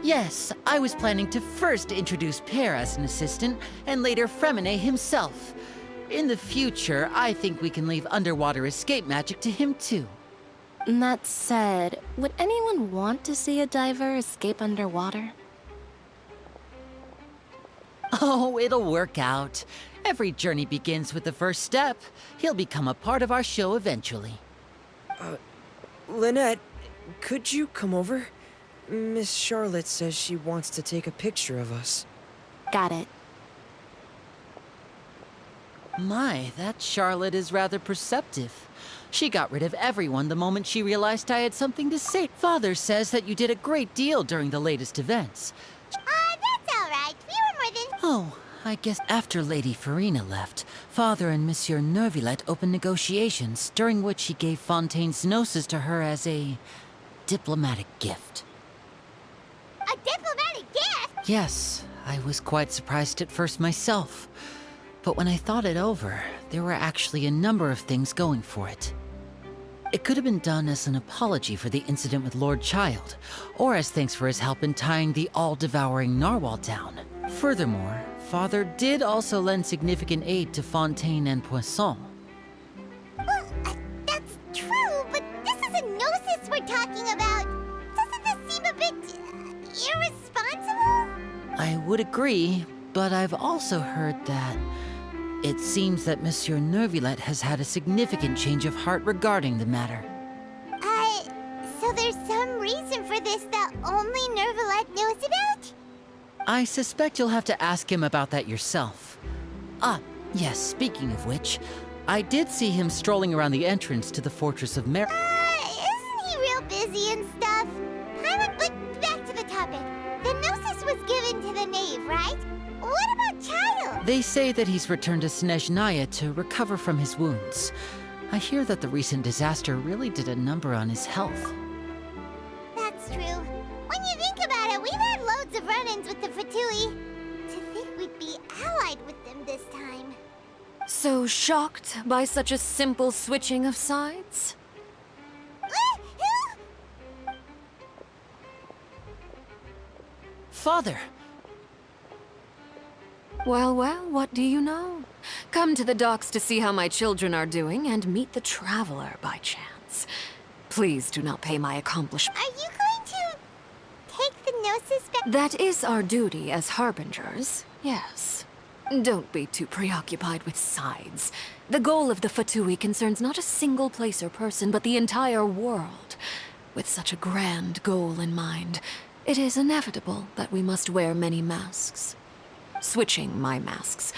H: Yes, I was planning to first introduce Pear as an assistant, and later Freinet himself. In the future, I think we can leave underwater escape magic to him too.
J: That said, would anyone want to see a diver escape underwater?
H: Oh, it'll work out. Every journey begins with the first step. He'll become a part of our show eventually.
D: Lynette, could you come over? Miss Charlotte says she wants to take a picture of us.
J: Got it.
H: My, that Charlotte is rather perceptive. She got rid of everyone the moment she realized I had something to say. Father says that you did a great deal during the latest events.
C: That's all right. We were more than...
H: Oh, I guess after Lady Furina left, Father and Monsieur Neuvillette opened negotiations, during which he gave Fontaine's gnosis to her as a diplomatic gift.
C: A diplomatic gift?
H: Yes, I was quite surprised at first myself. But when I thought it over, there were actually a number of things going for it. It could have been done as an apology for the incident with Lord Child, or as thanks for his help in tying the all-devouring narwhal down. Furthermore, Father did also lend significant aid to Fontaine and Poisson.
C: Well, that's true, but this is a gnosis we're talking about. Doesn't this seem a bit... irresponsible?
H: I would agree, but I've also heard that... It seems that Monsieur Neuvillette has had a significant change of heart regarding the matter.
C: So there's some reason for this that only Neuvillette knows about?
H: I suspect you'll have to ask him about that yourself. Ah, yes, speaking of which, I did see him strolling around the entrance to the Fortress of Mer-
C: Isn't he real busy and stuff? But back to the topic. The gnosis was given to the knave, right? What about Child?
H: They say that he's returned to Snezhnaya to recover from his wounds. I hear that the recent disaster really did a number on his health.
C: That's true. When you think about it, we've had loads of run-ins with the Fatui. To think we'd be allied with them this time.
R: So shocked by such a simple switching of sides?
H: Father!
R: Well, what do you know? Come to the docks to see how my children are doing and meet the traveler by chance. Please do not pay my accomplishment.
C: Are you going to take the gnosis back?
R: That is our duty as harbingers, yes. Don't be too preoccupied with sides. The goal of the Fatui concerns not a single place or person, but the entire world. With such a grand goal in mind, it is inevitable that we must wear many masks. Switching my masks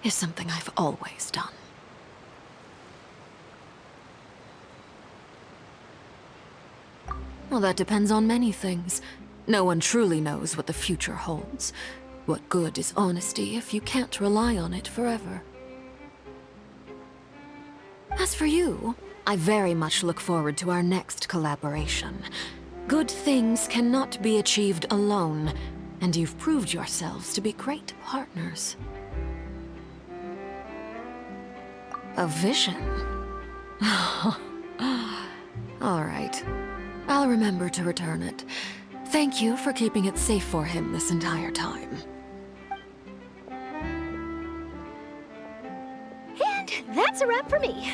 R: is something I've always done. Well, that depends on many things. No one truly knows what the future holds. What good is honesty if you can't rely on it forever? As for you, I very much look forward to our next collaboration. Good things cannot be achieved alone, and you've proved yourselves to be great partners. A vision? All right. I'll remember to return it. Thank you for keeping it safe for him this entire time.
J: And that's a wrap for me.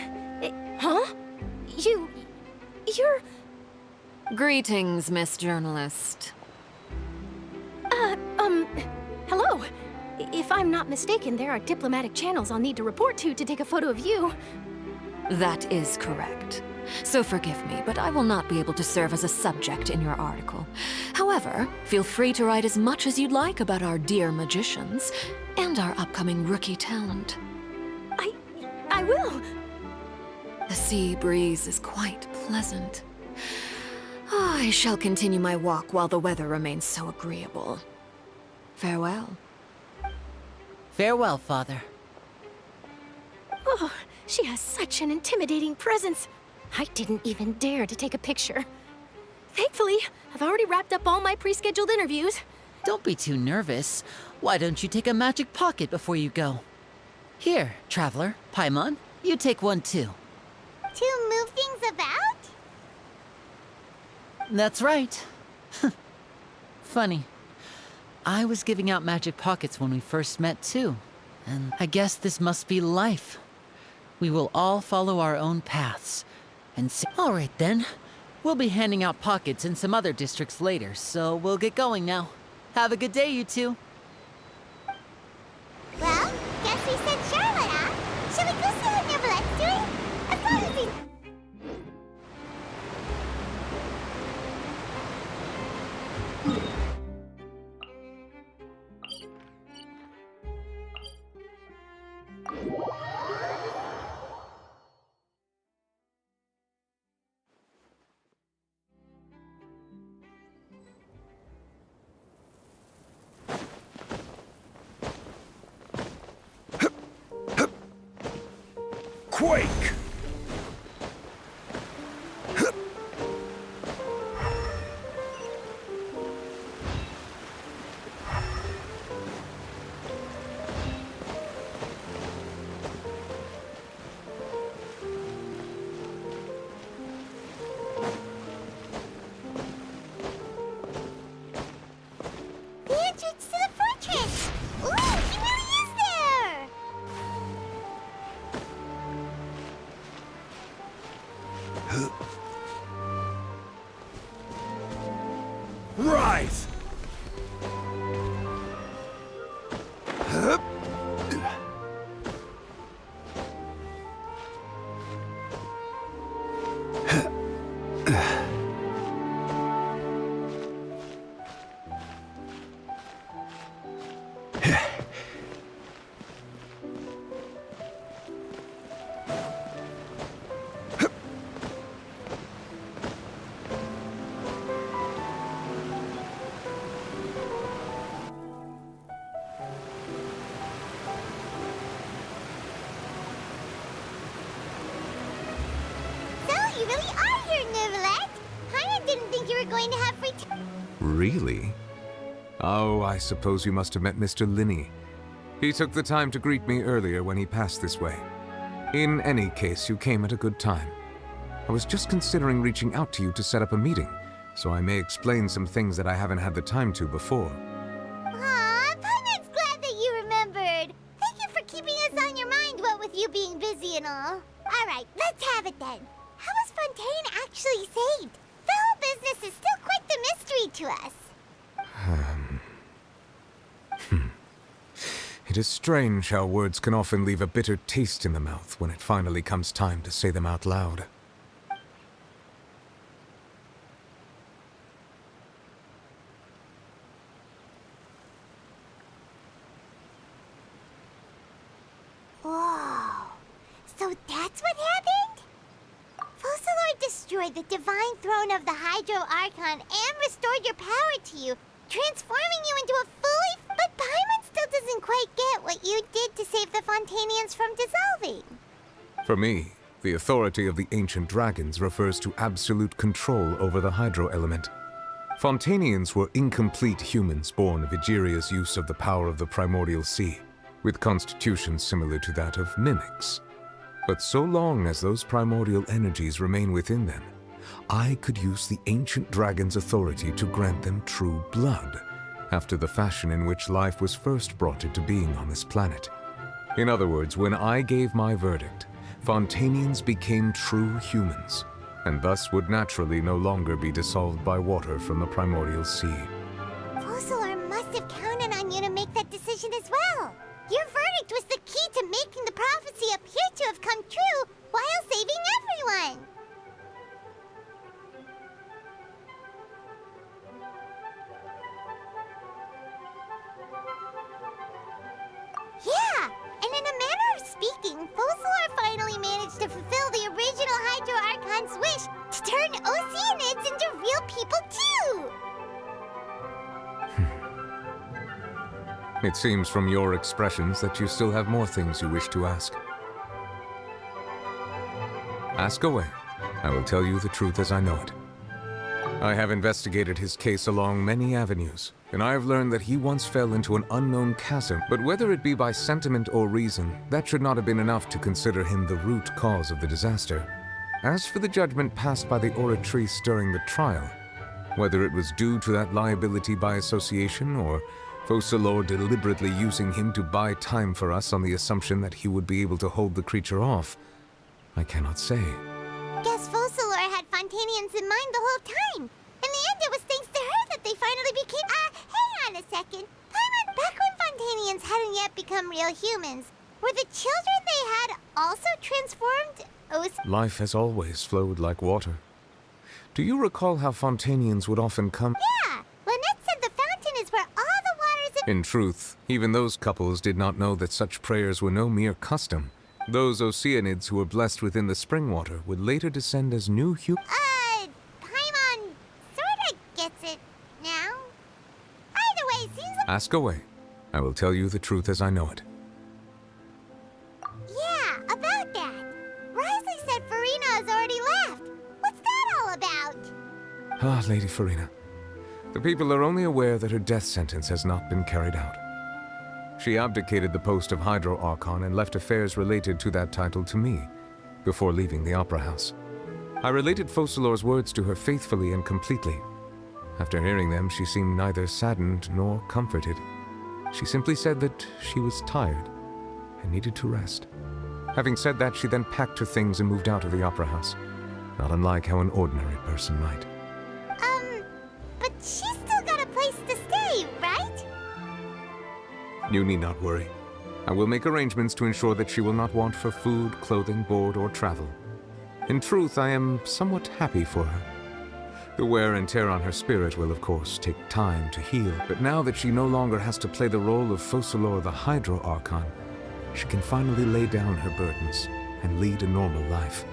J: Huh? You're...
R: Greetings, Miss Journalist.
J: Hello. If I'm not mistaken, there are diplomatic channels I'll need to report to take a photo of you.
R: That is correct. So forgive me, but I will not be able to serve as a subject in your article. However, feel free to write as much as you'd like about our dear magicians and our upcoming rookie talent.
J: I will.
R: The sea breeze is quite pleasant. I shall continue my walk while the weather remains so agreeable. Farewell.
H: Farewell, Father.
J: Oh, she has such an intimidating presence. I didn't even dare to take a picture. Thankfully, I've already wrapped up all my pre-scheduled interviews.
H: Don't be too nervous. Why don't you take a magic pocket before you go? Here, Traveler, Paimon, you take one too.
C: To move things about?
H: That's right. Funny. I was giving out magic pockets when we first met too. And I guess this must be life. We will all follow our own paths. And see. All right then. We'll be handing out pockets in some other districts later, so we'll get going now. Have a good day, you two.
C: Well, guess we sent Charlotte, huh? Shall we go see what Nicolette's doing? As long as we...
T: Quake!
C: The entrance to the fortress! Ooh, he really is there!
T: Rise!
C: You really are here, Nicolette! Paimon didn't think you were going to have free time.
B: Really? Oh, I suppose you must have met Mr. Linney. He took the time to greet me earlier when he passed this way. In any case, you came at a good time. I was just considering reaching out to you to set up a meeting, so I may explain some things that I haven't had the time to before.
C: Aw, Paimon's glad that you remembered. Thank you for keeping us on your mind, what with you being busy and all. Alright, let's have it then. How was Fontaine actually saved? The whole business is still quite the mystery to us.
B: It is strange how words can often leave a bitter taste in the mouth when it finally comes time to say them out loud.
C: Whoa. So that's what happened? Focalord destroyed the divine throne of the Hydro Archon and restored your power to you, transforming you into a fully... But Paimon still doesn't quite get what you did to save the Fontanians from dissolving.
B: For me, the authority of the ancient dragons refers to absolute control over the hydro element. Fontanians were incomplete humans born of Egeria's use of the power of the primordial sea, with constitutions similar to that of mimics. But so long as those primordial energies remain within them, I could use the ancient dragon's authority to grant them true blood, after the fashion in which life was first brought into being on this planet. In other words, when I gave my verdict, Fontanians became true humans, and thus would naturally no longer be dissolved by water from the primordial sea.
C: Focalor must have counted on you to make that decision as well. Your verdict was the key to making the prophecy appear to have come true while saving everyone. Yeah, and in a manner of speaking, Focalor finally managed to fulfill the original Hydro Archon's wish to turn Oceanids into real people too!
B: It seems from your expressions that you still have more things you wish to ask. Ask away. I will tell you the truth as I know it. I have investigated his case along many avenues, and I have learned that he once fell into an unknown chasm, but whether it be by sentiment or reason, that should not have been enough to consider him the root cause of the disaster. As for the judgment passed by the Oratrice during the trial, whether it was due to that liability by association or Focalor deliberately using him to buy time for us on the assumption that he would be able to hold the creature off, I cannot say.
C: Guess Focalor had Fontanians in mind the whole time. In the end, it was thanks to her that they finally became— hang on a second. Paimon, back when Fontanians hadn't yet become real humans, were the children they had also transformed
B: Life has always flowed like water. Do you recall how Fontanians would often come—
C: Yeah! Lynette said the fountain is where all the waters—
B: In truth, even those couples did not know that such prayers were no mere custom. Those Oceanids who were blessed within the spring water would later descend as new
C: Paimon sorta gets it now. Either way, seems like—
B: Ask away. I will tell you the truth as I know it.
C: Yeah, about that. Risley said Furina has already left. What's that all about?
B: Ah, Lady Furina. The people are only aware that her death sentence has not been carried out. She abdicated the post of Hydro Archon and left affairs related to that title to me, before leaving the Opera House. I related Focalor's words to her faithfully and completely. After hearing them, she seemed neither saddened nor comforted. She simply said that she was tired and needed to rest. Having said that, she then packed her things and moved out of the Opera House, not unlike how an ordinary person might.
C: But she's still got a place to stay, right?
B: You need not worry. I will make arrangements to ensure that she will not want for food, clothing, board, or travel. In truth, I am somewhat happy for her. The wear and tear on her spirit will, of course, take time to heal, but now that she no longer has to play the role of Focalor the Hydro Archon, she can finally lay down her burdens and lead a normal life.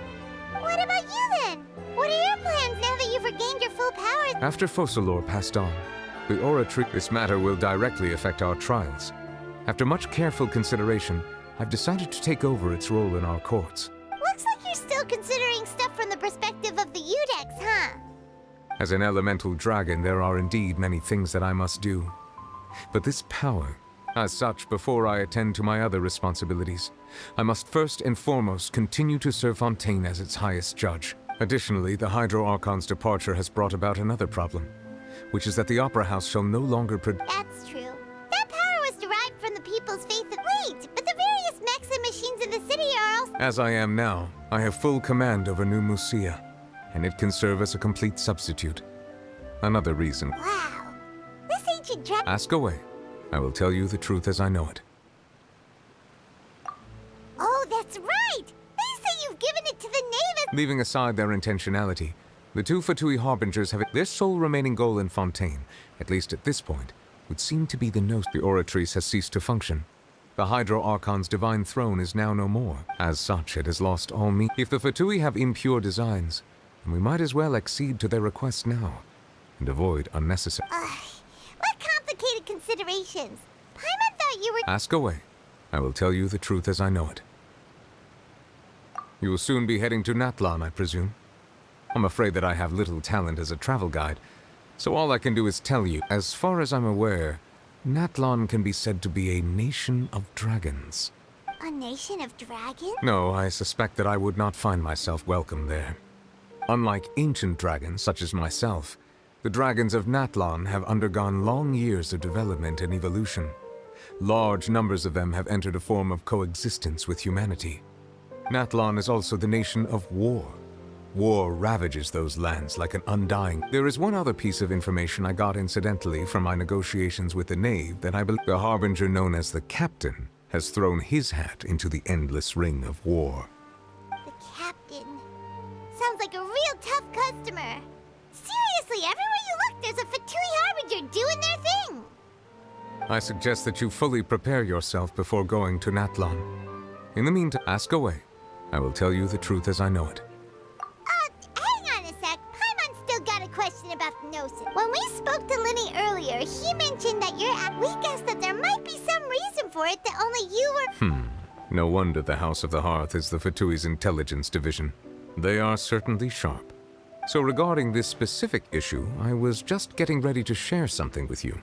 C: What about you then? What are your plans now that you've regained your full powers?
B: After Focalor passed on, the Oratrice— This matter will directly affect our trials. After much careful consideration, I've decided to take over its role in our courts.
C: Looks like you're still considering stuff from the perspective of the Udex, huh?
B: As an elemental dragon, there are indeed many things that I must do. But this power— As such, before I attend to my other responsibilities, I must first and foremost continue to serve Fontaine as its highest judge. Additionally, the Hydro Archon's departure has brought about another problem, which is that the Opera House shall no longer
C: That's true. That power was derived from the people's faith in— Wait, but the various mechs and machines in the city are also—
B: As I am now, I have full command over New Musia, and it can serve as a complete substitute. Another reason.
C: Wow. This ancient dragon—
B: Ask away. I will tell you the truth as I know it.
C: Oh, that's right! They say you've given it to the Navis—
B: Leaving aside their intentionality, the two Fatui Harbingers have their sole remaining goal in Fontaine, at least at this point, would seem to be the Gnosis. The Oratrice has ceased to function. The Hydro Archon's divine throne is now no more. As such, it has lost all meaning. If the Fatui have impure designs, then we might as well accede to their request now, and avoid unnecessary—
C: What complicated considerations? Paimon thought you were—
B: Ask away. I will tell you the truth as I know it. You will soon be heading to Natlan, I presume. I'm afraid that I have little talent as a travel guide, So all I can do is tell you, as far as I'm aware, Natlan can be said to be a nation of dragons.
C: A nation of dragons?
B: No, I suspect that I would not find myself welcome there. Unlike ancient dragons, such as myself, the dragons of Natlan have undergone long years of development and evolution. Large numbers of them have entered a form of coexistence with humanity. Natlan is also the nation of war. War ravages those lands like an undying... There is one other piece of information I got incidentally from my negotiations with the Knave that I believe the Harbinger known as the Captain has thrown his hat into the endless ring of war.
C: The Captain. Sounds like a real tough customer. Seriously, everywhere you look, there's a Fatui Harbinger doing their thing.
B: I suggest that you fully prepare yourself before going to Natlan. In the meantime, ask away. I will tell you the truth as I know it.
C: Hang on a sec. Paimon still got a question about the Gnosis. When we spoke to Linny earlier, he mentioned that we guessed that there might be some reason for it that only you were...
B: No wonder the House of the Hearth is the Fatui's intelligence division. They are certainly sharp. So regarding this specific issue, I was just getting ready to share something with you.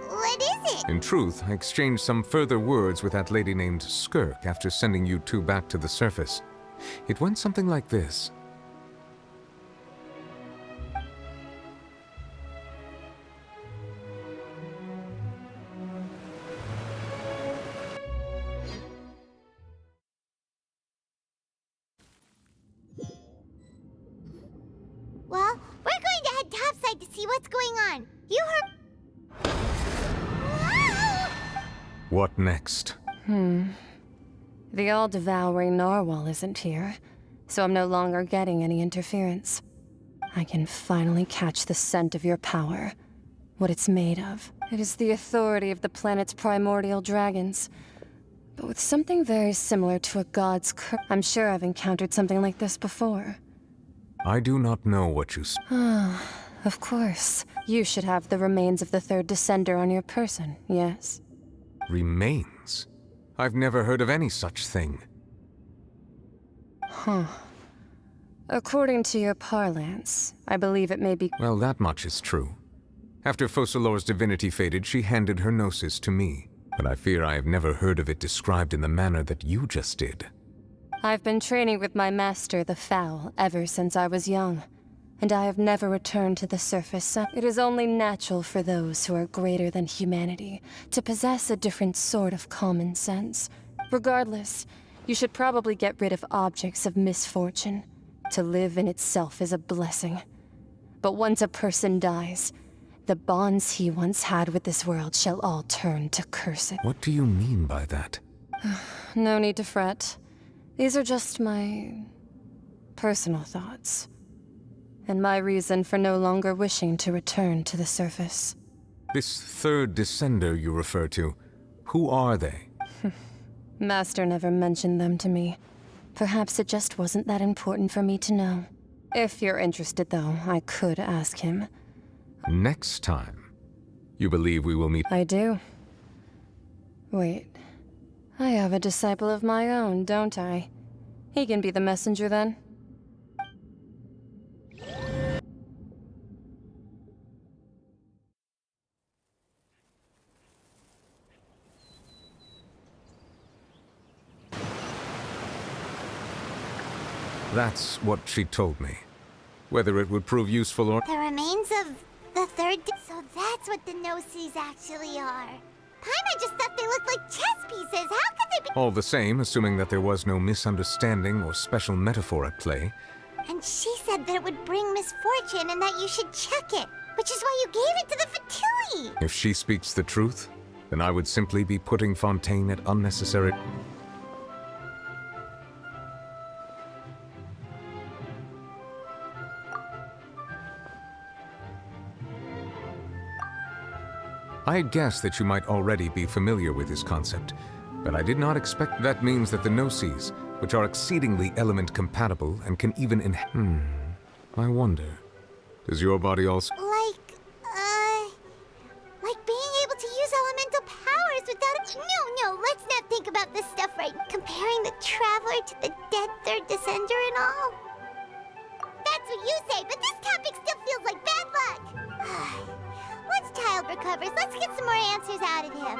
C: What is it?
B: In truth, I exchanged some further words with that lady named Skirk after sending you two back to the surface. It went something like this.
C: Well, we're going to head topside to see what's going on. You heard...
B: What next?
M: The all-devouring narwhal isn't here, so I'm no longer getting any interference. I can finally catch the scent of your power, what it's made of. It is the authority of the planet's primordial dragons, but with something very similar to a god's curse. I'm sure I've encountered something like this before.
B: I do not know what you...
M: Of course. You should have the remains of the third descender on your person, yes?
B: Remains? I've never heard of any such thing.
M: According to your parlance, I believe it may be...
B: Well, that much is true. After Focalor's divinity faded, she handed her gnosis to me. But I fear I have never heard of it described in the manner that you just did.
M: I've been training with my master, the Foul, ever since I was young, and I have never returned to the surface. It is only natural for those who are greater than humanity to possess a different sort of common sense. Regardless, you should probably get rid of objects of misfortune. To live in itself is a blessing. But once a person dies, the bonds he once had with this world shall all turn to curses.
B: What do you mean by that?
M: No need to fret. These are just my personal thoughts, and my reason for no longer wishing to return to the surface.
B: This third descender you refer to, who are they?
M: Master never mentioned them to me. Perhaps it just wasn't that important for me to know. If you're interested, though, I could ask him.
B: Next time, you believe we will meet?
M: I do. Wait. I have a disciple of my own, don't I? He can be the messenger, then.
B: That's what she told me. Whether it would prove useful or...
C: The remains of the third... So that's what the Gnosis actually are. Paimon just thought they looked like chess pieces. How could they be...
B: All the same, assuming that there was no misunderstanding or special metaphor at play.
C: And she said that it would bring misfortune and that you should check it, which is why you gave it to the Fatui.
B: If she speaks the truth, then I would simply be putting Fontaine at unnecessary... I had guessed that you might already be familiar with this concept, but I did not expect... That means that the Gnosis, which are exceedingly element-compatible and can even I wonder, does your body also...
C: Like being able to use elemental powers without... No, let's not think about this stuff right. Comparing the Traveler to the dead third descender and all. That's what you say, but this topic still feels like bad luck. Once Child recovers, let's get some more answers out of him.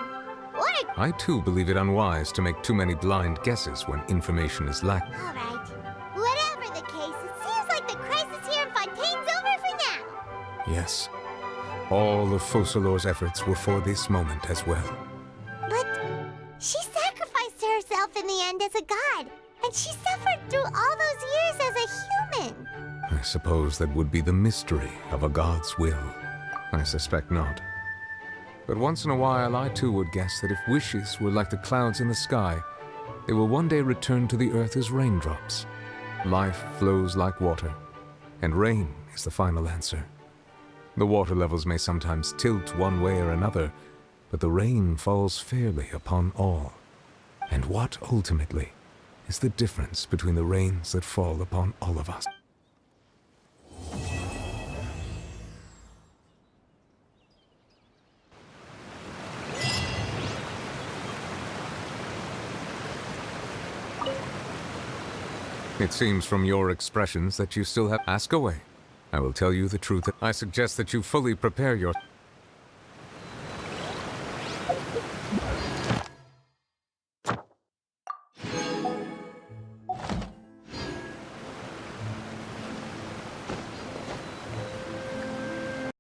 B: I too believe it unwise to make too many blind guesses when information is lacking.
C: All right. Whatever the case, it seems like the crisis here in Fontaine's over for now.
B: Yes. All of Focalors' efforts were for this moment as well.
C: But she sacrificed herself in the end as a god, and she suffered through all those years as a human.
B: I suppose that would be the mystery of a god's will. I suspect not. But once in a while, I too would guess that if wishes were like the clouds in the sky, they will one day return to the earth as raindrops. Life flows like water, and rain is the final answer. The water levels may sometimes tilt one way or another, but the rain falls fairly upon all. And what, ultimately, is the difference between the rains that fall upon all of us? It seems from your expressions that you still have... Ask away. I will tell you the truth. I suggest that you fully prepare your...